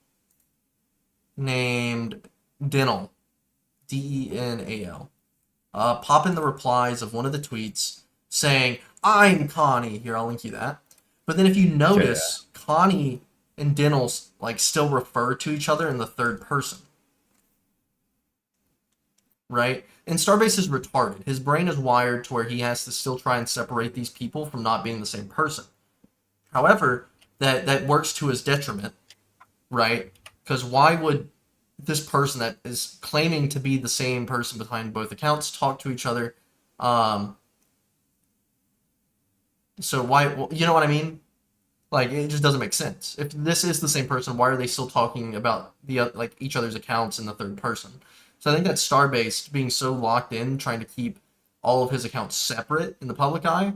named Denal, Denal. Pop in the replies of one of the tweets saying, "I'm Connie." Here, I'll link you that. But then if you notice, Connie and Denal like still refer to each other in the third person. Right? And Starbase is retarded. His brain is wired to where he has to still try and separate these people from not being the same person. However, that works to his detriment, right? Because why would this person that is claiming to be the same person behind both accounts talk to each other? So why, you know what I mean? Like, it just doesn't make sense. If this is the same person, why are they still talking about each other's accounts in the third person? So I think that Starbase being so locked in, trying to keep all of his accounts separate in the public eye.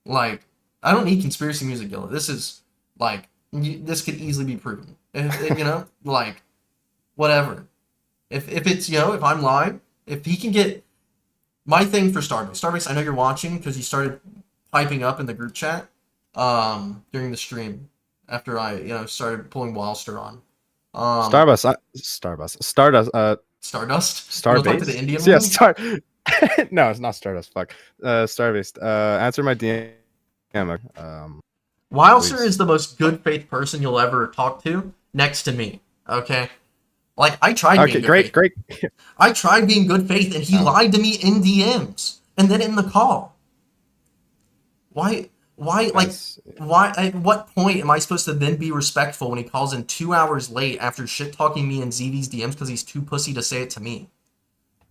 Like, I don't need conspiracy music, Gilla. This is like, this could easily be proven. If, you know, like, whatever. If it's, you know, if I'm lying, if he can get my thing for Starbase, I know you're watching because you started piping up in the group chat during the stream after I, you know, started pulling Wildster on. Stardust. Stardust. You wanna talk to the Indian Yeah, one? No, it's not Stardust. Fuck. Starbase. Answer my DM. Wildster please. is the most good faith person you'll ever talk to, next to me. Okay. Like, I tried being good faith. Great. I tried being good faith, and he lied to me in DMs and then in the call. Why? At what point am I supposed to then be respectful when he calls in 2 hours late after shit talking me in ZV's DMs because he's too pussy to say it to me?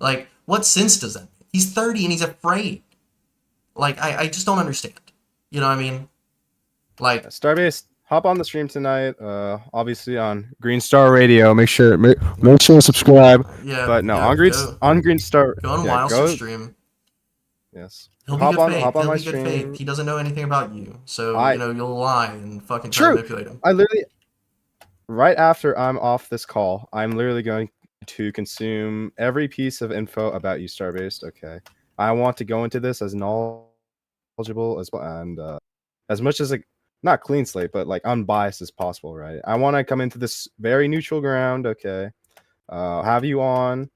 Like, what sense does that make? He's 30 and he's afraid. Like, I just don't understand. You know what I mean? Like, Starbase, hop on the stream tonight. Obviously on Green Star Radio. Make sure to subscribe. Yeah. But no, yeah, on Green Star. Go on yeah, Wildster stream. Yes. He'll be hop good on, faith. hop on He'll my be good stream. faith. He doesn't know anything about you, so you know you'll lie and fucking try to True. manipulate him. I literally, right after I'm off this call, I'm literally going to consume every piece of info about you, Starbase. Okay. I want to go into this as knowledgeable as well, and as much as not clean slate, but like unbiased as possible, right? I want to come into this very neutral ground. Okay. Have you on?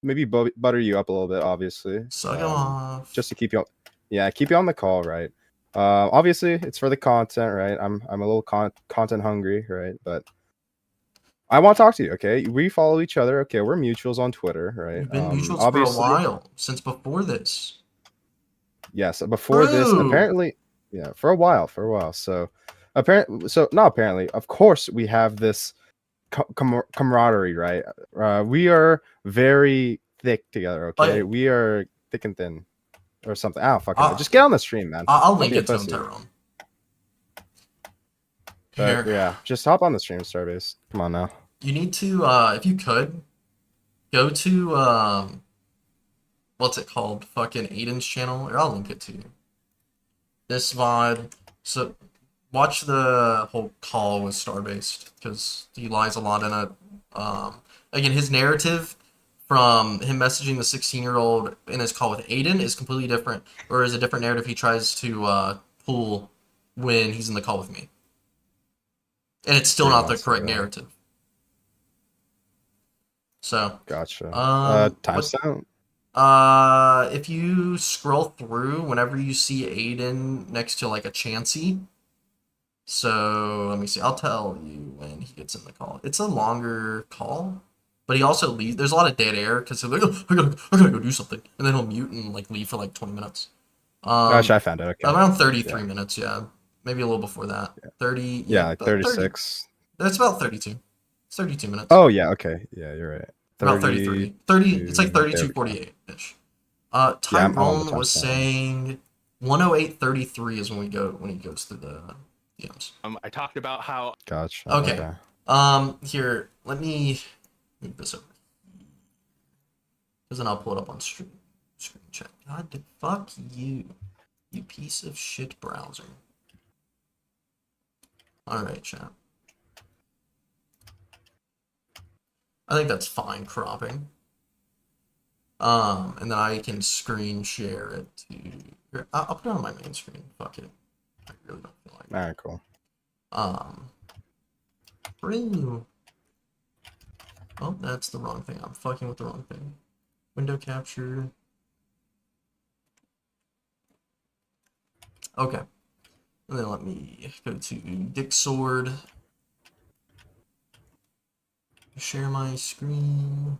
Maybe butter you up a little bit, obviously. Suck him off. Just to keep you, keep you on the call, right? Obviously, it's for the content, right? I'm a little content hungry, right? But I want to talk to you, okay? We follow each other, okay? We're mutuals on Twitter, right? We've been mutuals for a while, since before this. Yes, before this, apparently, for a while. So not apparently. Of course, we have this camaraderie, right? We are very thick together, okay? We are thick and thin, or something. I don't fucking know. Just get on the stream, man. I'll link it to him, Tyrone. But yeah, just hop on the stream, Starbase. Come on now. You need to, if you could, go to what's it called? Fucking Aiden's channel, or I'll link it to you. This VOD. So watch the whole call with Starbased because he lies a lot in it. Again, his narrative from him messaging the 16-year-old in his call with Aiden is completely different, or is a different narrative he tries to pull when he's in the call with me. And it's still not the correct narrative. So Gotcha. what- Timestamp? if you scroll through, whenever you see Aiden next to like a Chansey, so let me see. I'll tell you when he gets in the call. It's a longer call, but he also leaves. There's a lot of dead air because he's like, oh, I gotta go do something, and then he'll mute and like leave for like 20 minutes. Gotcha, I found it. Okay. Around 33 minutes, yeah, maybe a little before that. 30. Yeah, like about 36. 30. That's about 32. It's 32 minutes. Oh yeah, okay. Yeah, you're right. About 33. 30. It's like 32:48 ish. Yeah, I'm on the Tyrone was timestamp. saying 108:33 is when he goes through the DMs. I talked about how. Gotcha. Okay. Here, let me move this over. Because then I'll pull it up on screen chat. God, fuck you, you piece of shit browser. All right, chat. I think that's fine cropping. And then I can screen share it to. Here, I'll put it on my main screen. Fuck it. I really don't feel like. Alright, cool. Brew. Oh, that's the wrong thing. I'm fucking with the wrong thing. Window capture. Okay. And then let me go to Dick Sword. Share my screen.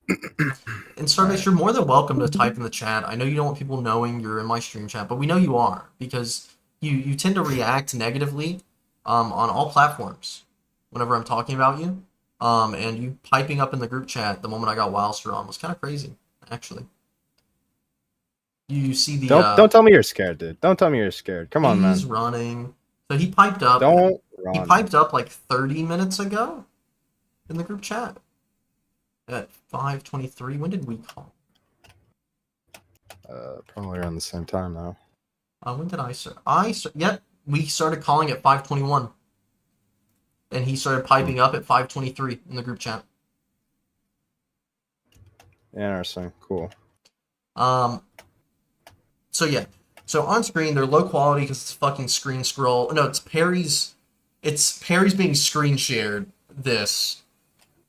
And Starbase, you're more than welcome to type in the chat. I know you don't want people knowing you're in my stream chat, but we know you are because you tend to react negatively on all platforms whenever I'm talking about you. And you piping up in the group chat the moment I got Wildster on was kind of crazy, actually. You see the Don't tell me you're scared, dude. Don't tell me you're scared. Come on, man. He's running. So he piped up. Don't He run. piped up like 30 minutes ago in the group chat at 5:23. When did we call? Probably around the same time now. When did I start? Yep, we started calling at 5:21, and he started piping up at 5:23 in the group chat. Interesting. Cool. So yeah, so on screen they're low quality because it's fucking screen scroll. No, it's Perry's being screen shared. This,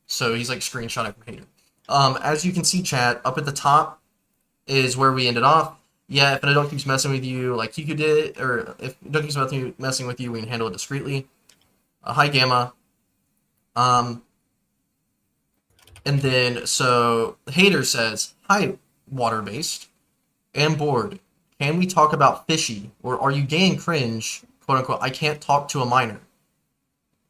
so he's like screenshotting from Hater. As you can see, chat up at the top is where we ended off. Yeah, if an adult keeps messing with you, like you did, or if an adult keeps messing with you, we can handle it discreetly. Hi, Gamma. And then, so, Hater says, hi, water-based, and bored. Can we talk about fishy, or are you gay and cringe, quote-unquote, I can't talk to a minor?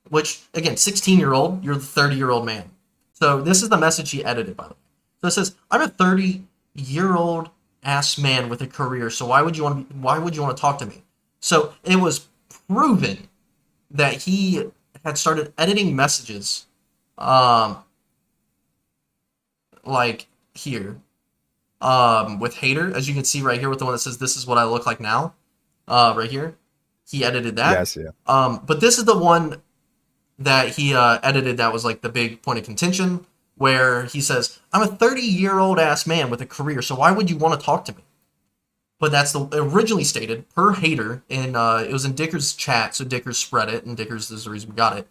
Which, again, 16-year-old, you're the 30-year-old man. So this is the message he edited, by the way. So it says, I'm a 30-year-old ass man with a career, so why would you want to talk to me? So it was proven that he had started editing messages, like here, with Hater, as you can see right here with the one that says, this is what I look like now, right here. He edited that. Yes, yeah. But this is the one that he edited that was like the big point of contention, where he says, I'm a 30-year-old ass man with a career, so why would you want to talk to me? But that's the originally stated per Hater, and it was in Dicker's chat, so Dickers spread it, and Dickers is the reason we got it.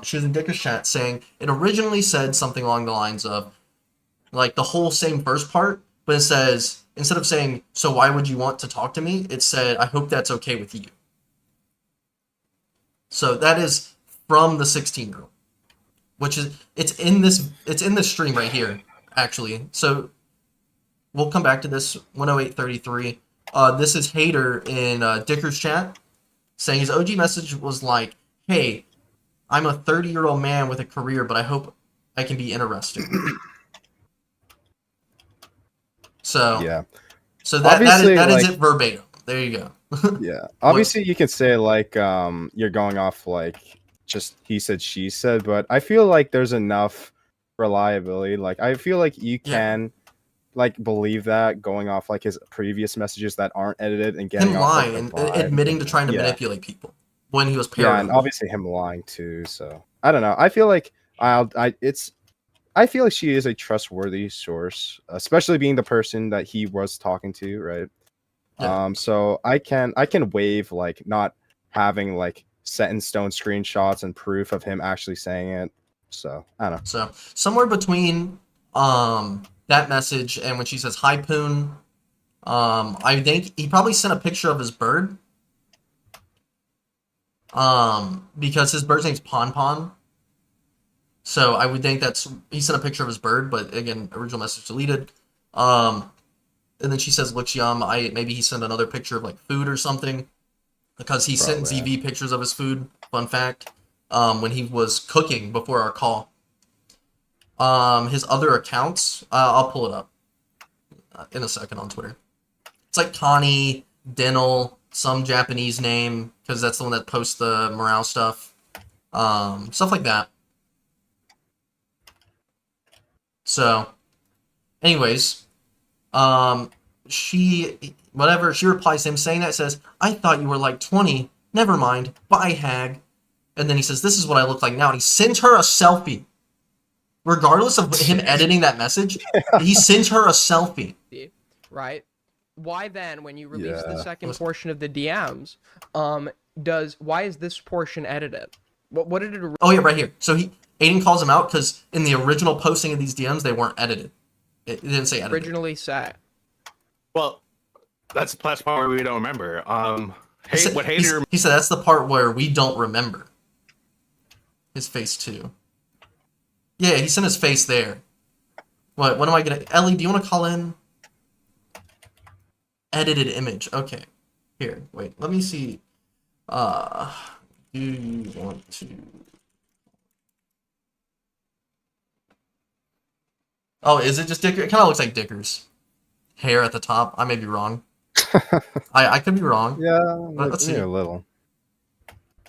She was in Dicker's chat saying it originally said something along the lines of like the whole same first part, but it says, instead of saying, so why would you want to talk to me? It said, I hope that's okay with you. So that is from the 16-year-old, which is, it's in this stream right here, actually. So we'll come back to this 108:33. This is Hater in Dicker's chat saying his OG message was like, hey, I'm a 30-year-old man with a career, but I hope I can be interested. So yeah. So that is like, it verbatim. There you go. Yeah. Obviously you could say like you're going off like just he said she said, but I feel like there's enough reliability. Like I feel like you can like believe that going off like his previous messages that aren't edited and getting Him off like lying the and vibe. admitting to trying to Yeah. manipulate people when he was Yeah, paranoid. and obviously him lying too. So I don't know. I feel like I feel like she is a trustworthy source, especially being the person that he was talking to, right? Yeah. So I can waive like not having like set in stone screenshots and proof of him actually saying it. So I don't know. So somewhere between that message and when she says hi Poon, I think he probably sent a picture of his bird. Because his bird's name's Pon Pon. So I would think he sent a picture of his bird, but again, original message deleted. And then she says looks yum. Maybe he sent another picture of like food or something. Because he sent Probably. ZV pictures of his food, fun fact, when he was cooking before our call. His other accounts, I'll pull it up in a second on Twitter. It's like Connie, Dental, some Japanese name, because that's the one that posts the morale stuff. Stuff like that. So, anyways, she replies to him saying that, says, I thought you were like 20. Never mind. Bye, hag. And then he says, this is what I look like now. And he sends her a selfie. Regardless of him editing that message, he sends her a selfie. Right? Why then, when you release the Yeah. second portion of the DMs, why is this portion edited? What did it? Oh yeah, right here. So Aiden calls him out because in the original posting of these DMs, they weren't edited. It didn't say edited. Originally set. Well, that's the part where we don't remember. He said that's the part where we don't remember. His face too. Yeah, he sent his face there. What am I gonna... Ellie, do you want to call in? Edited image. Okay. Here, wait. Let me see. Do you want to... Oh, is it just Dicker? It kind of looks like Dicker's hair at the top. I may be wrong. I could be wrong. Yeah, Let's see. a little.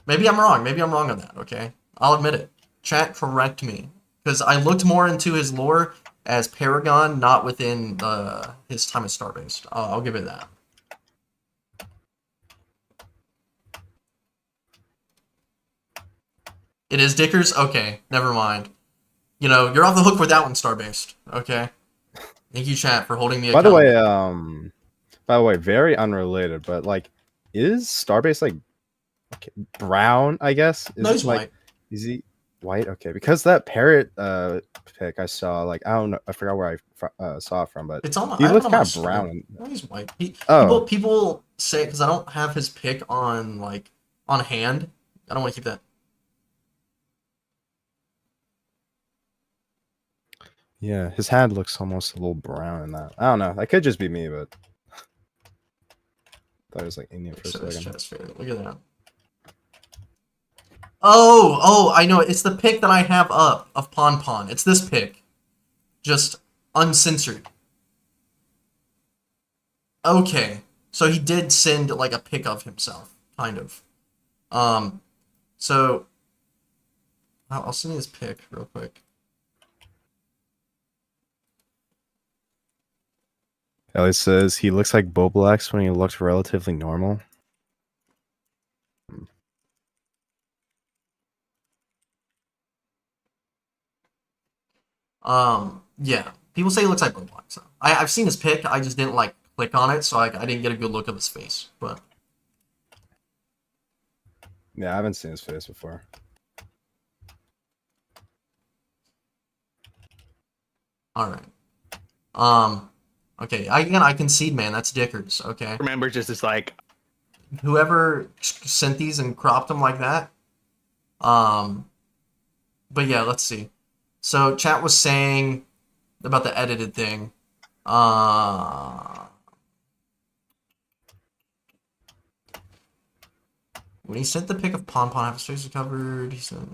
Maybe I'm wrong. Maybe I'm wrong on that, okay? I'll admit it. Chat, correct me. Because I looked more into his lore as Paragon, not within his time as Starbase. I'll give it that. It is Dickers? Okay, never mind. You know, you're off the hook for that one, Starbase. Okay? Thank you, chat, for holding me accountable. By the way, very unrelated, but like, is Starbase like brown? I guess. No, he's like, white. Is he white? Okay, because that parrot pic I saw, like, I don't know, I forgot where I saw it from, but It's on. he I looks have it on my kind of story. brown. No, he's white. Oh. People say, because I don't have his pic on hand. I don't want to keep that. Yeah, his hand looks almost a little brown in that. I don't know. That could just be me, but thought it was like Indian for a second. Look at that. Oh, I know. It's the pic that I have up of Pon Pon. It's this pic. Just uncensored. Okay. So he did send like a pic of himself, kind of. So I'll send you this pic real quick. Ellie says he looks like Boblax when he looked relatively normal. Yeah. People say he looks like Roblox. I've seen his pic. I just didn't like click on it, so I didn't get a good look of his face. But Yeah, I haven't seen his face before. all right. Okay. I concede, man. That's Dickers. Okay. Remember, just as like whoever sent these and cropped them like that. But yeah, let's see. So chat was saying about the edited thing. When he sent the pic of Pon Pon, have his face recovered. He said.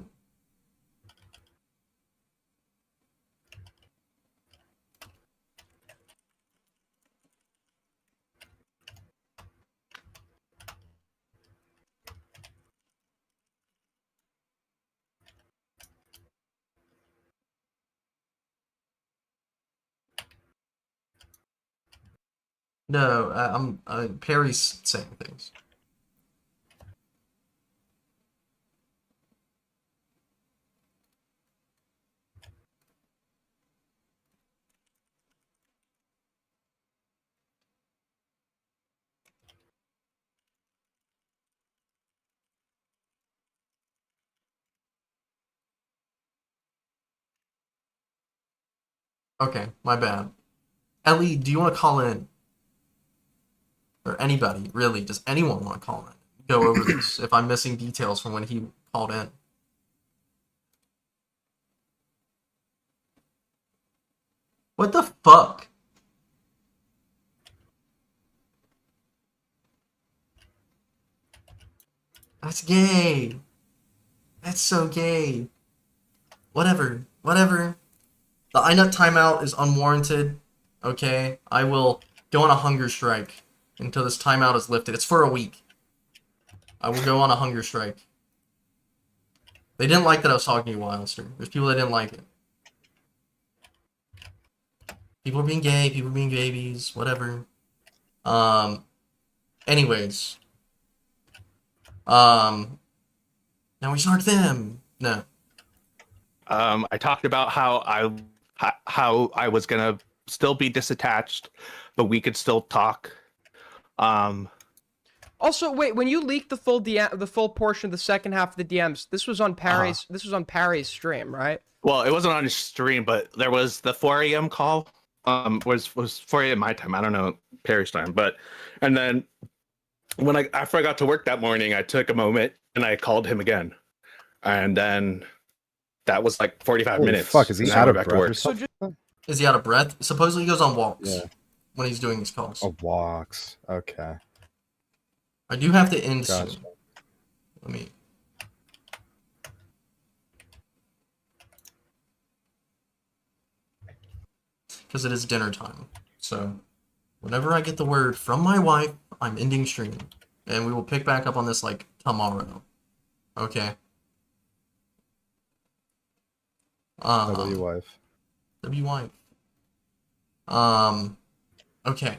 No, Perry's saying things. Okay, my bad. Ellie, do you want to call in? Or anybody, really? Does anyone want to call in? Go over this if I'm missing details from when he called in. What the fuck? That's gay. That's so gay. Whatever. Whatever. The iNut timeout is unwarranted. Okay? I will go on a hunger strike until this timeout is lifted. It's for a week. I will go on a hunger strike. They didn't like that I was talking to you, Wildster. There's people that didn't like it. People are being gay, people are being babies, whatever. Anyways. Now we shark them. No. I talked about how I was gonna still be disattached, but we could still talk. Also, wait, when you leaked the full portion of the second half of the DMs, this was on Parry's this was on Parry's stream, right? Well, it wasn't on his stream, but there was the 4 a.m. call. Was 4 a.m. my time. I don't know Perry's time, and then when after I got to work that morning, I took a moment and I called him again, and then that was like 45 Holy minutes. fuck, is he and out I of went back breath to or work. something? Is he out of breath? Supposedly he goes on walks Yeah. when he's doing these calls. Oh, walks. Okay. I do have to end Gotcha. soon. Let me... Because it is dinner time. So, whenever I get the word from my wife, I'm ending stream. And we will pick back up on this, like, tomorrow. Okay? W wife. W wife. Okay.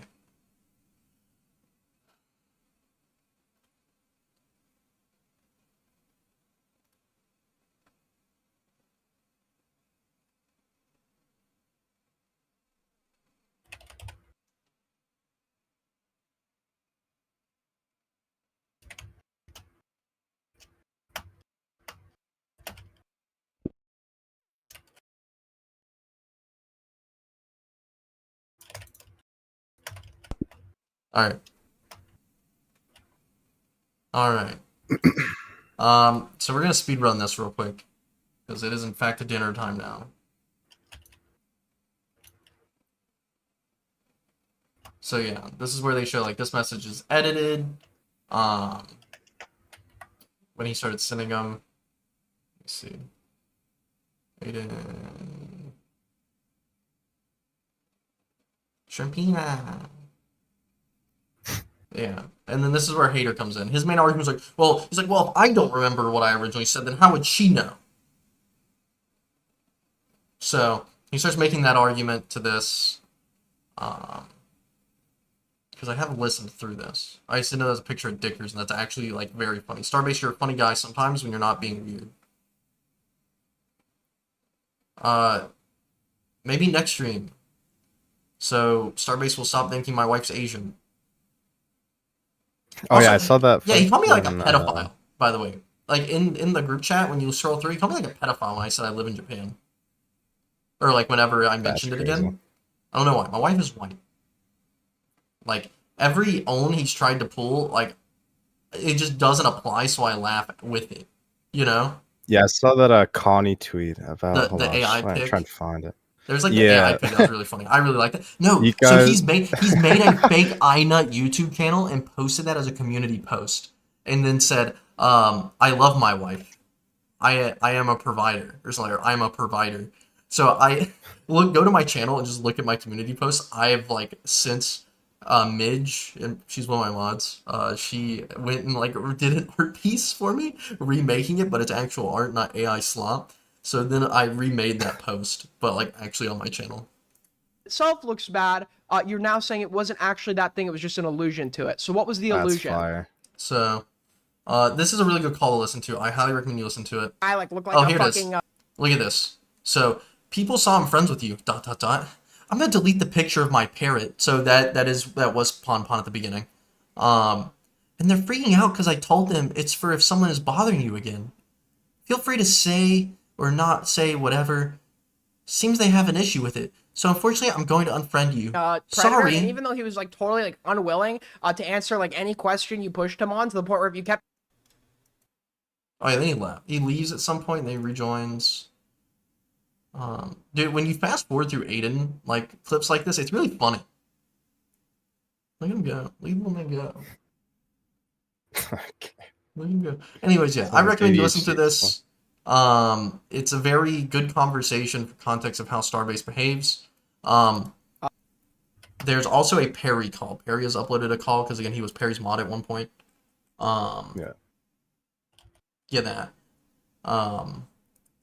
Alright. Alright. So we're gonna speedrun this real quick. Because it is in fact a dinner time now. So yeah, this is where they show like this message is edited. When he started sending them. Let's see. Aiden. Shrimpina. Yeah. And then this is where Hater comes in. His main argument is like, well, he's like, well, if I don't remember what I originally said, then how would she know? So he starts making that argument to this. Because I haven't listened through this. I used to know there's a picture of Dickers, and that's actually like very funny. Starbase, you're a funny guy sometimes when you're not being weird. Maybe next stream. So Starbase will stop thinking my wife's Asian. Oh Also, yeah, I saw that. Yeah, he called me like a fucking, pedophile, by the way. Like in the group chat when you scroll through, he called me like a pedophile when I said I live in Japan. Or like whenever I mentioned it again. I don't know why. My wife is white. Like every own he's tried to pull, like it just doesn't apply, so I laugh with it. You know? Yeah, I saw that Connie tweet about The AI I'm pic. trying to find it. There's like the AI pic that was really funny. I really liked it. No, You so guys- he's made a fake iNut YouTube channel and posted that as a community post, and then said, "I love my wife. I am a provider," or something. Or, "I'm a provider." So I go to my channel and just look at my community posts. I've like since Midge, and she's one of my mods. She went and like did an art piece for me, remaking it, but it's actual art, not AI slop. So then I remade that post, but like actually on my channel. itself looks bad. You're now saying it wasn't actually that thing; it was just an allusion to it. So what was the illusion? That's fire. So, this is a really good call to listen to. I highly recommend you listen to it. I look like Oh, a here fucking. it is. Look at this. So, people saw I'm friends with you. ... I'm gonna delete the picture of my parrot. So that was Pon Pon at the beginning. And they're freaking out because I told them it's for if someone is bothering you again. Feel free to say or not say whatever. Seems they have an issue with it. So unfortunately, I'm going to unfriend you. Predator, Sorry. and even though he was like totally like unwilling to answer like any question you pushed him on, to the point where if you kept. Oh yeah, then he left. He leaves at some point and then he rejoins. Dude, when you fast forward through Aiden, like clips like this, it's really funny. Let him go. Leave him go. Okay. Let him go. Anyways, yeah, I recommend you listen to this. It's a very good conversation for context of how Starbase behaves. There's also a Perry call. Perry has uploaded a call because again he was Perry's mod at one point. Yeah. Yeah, that.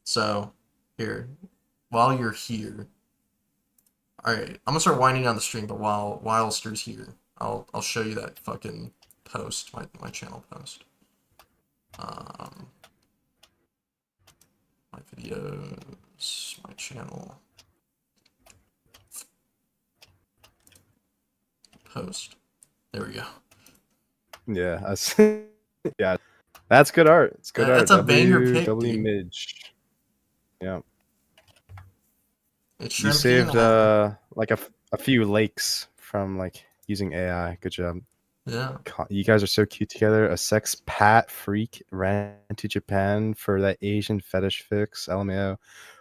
So here, while you're here, all right, I'm gonna start winding down the stream. But while Wilster's here, I'll show you that fucking post, my channel post. My videos, my channel post. There we go. Yeah, yeah, that's good art. It's good art. That's a banger pick, W dude. Midge. Yeah. It's You shrimpy saved and like a few lakes from like using AI. Good job. Yeah. You guys are so cute together. A sex pat freak ran to Japan for that Asian fetish fix. LMAO.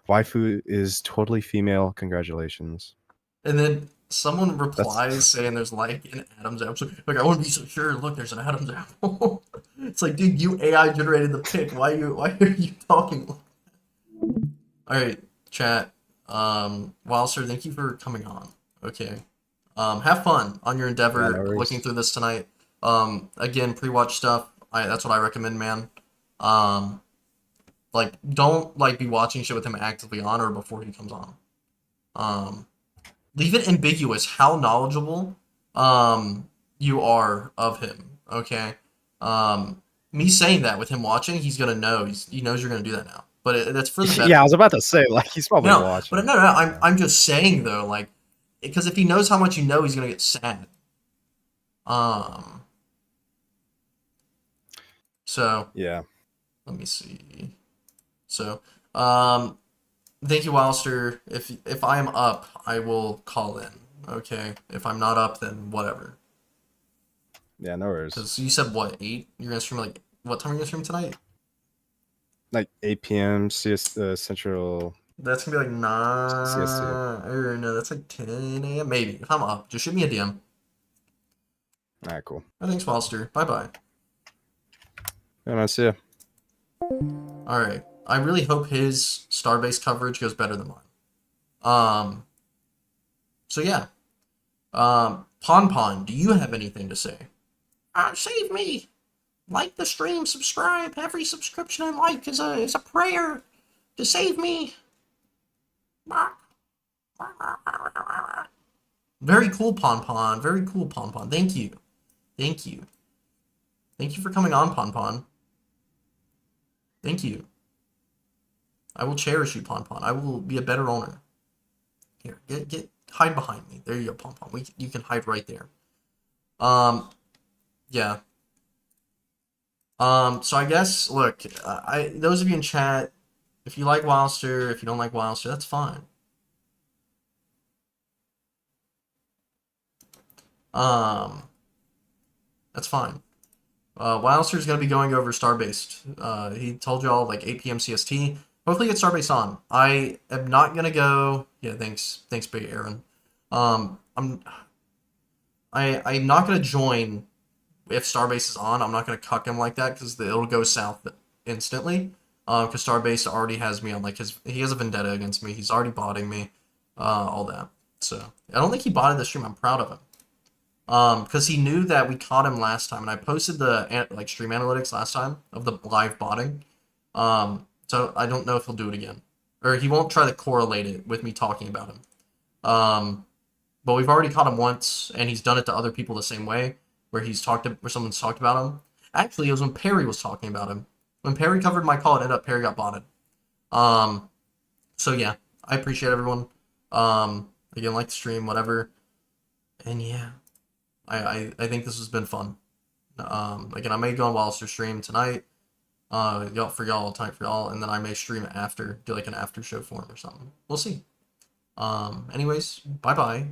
Waifu is totally female. Congratulations. And then someone replies saying there's like an Adam's apple. Like, I wouldn't be so sure. Look, there's an Adam's apple. It's like, dude, you AI generated the pic. Why are you talking? All right, chat. Wilster, thank you for coming on. Okay. Have fun on your endeavor Yeah, no worries. looking through this tonight. Again, pre-watch stuff. That's what I recommend, man. Like, don't like be watching shit with him actively on or before he comes on. Leave it ambiguous how knowledgeable you are of him. Okay. Me saying that with him watching, he's gonna know. He knows you're gonna do that now. But that's for the better. Yeah, I was about to say like he's probably No, watching. but no. I'm just saying though, like, because if he knows how much you know, he's gonna get sad. So yeah. Let me see. So thank you, Wilster. If I am up, I will call in. Okay. If I'm not up, then whatever. Yeah, no worries. Because you said what, 8? You're gonna stream like what time are you gonna stream tonight? Like 8 p.m. CS Central. That's gonna be like 9 CST. or no, that's like 10 a.m. Maybe. If I'm up, just shoot me a DM. Alright, cool. Oh, thanks, Wilster. Bye bye. Yeah, man, see ya. Alright. I really hope his Starbase coverage goes better than mine. So yeah. Pon Pon, do you have anything to say? Save me! Like the stream, subscribe. Every subscription and like is a prayer to save me. Very cool, Pon Pon. Very cool, Pon Pon. Thank you. Thank you. Thank you for coming on, Pon Pon. Thank you. I will cherish you, Pon Pon. I will be a better owner. Here, hide behind me. There you go, Pon Pon. You can hide right there. Yeah. So I guess, look, those of you in chat, if you like Wilster, if you don't like Wilster, that's fine. That's fine. Wilster's gonna be going over Starbase. He told y'all like 8 p.m. CST. Hopefully get Starbase on. I am not gonna go. Yeah, thanks, Bay Aaron. I'm not gonna join if Starbase is on. I'm not gonna cuck him like that because it'll go south instantly. Because Starbase already has me on like he has a vendetta against me. He's already botting me, all that. So I don't think he botted the stream. I'm proud of him. Because he knew that we caught him last time, and I posted the like stream analytics last time of the live botting. So I don't know if he'll do it again, or he won't try to correlate it with me talking about him. but we've already caught him once, and he's done it to other people the same way, where someone's talked about him. Actually, it was when Perry was talking about him. When Perry covered my call, it ended up Perry got botted. So yeah, I appreciate everyone. Again, like the stream, whatever. And yeah, I think this has been fun. Again, I may go on Wilster stream tonight. Y'all for y'all, tonight for y'all, and then I may stream it after, do like an after show for him or something. We'll see. Anyways, bye bye.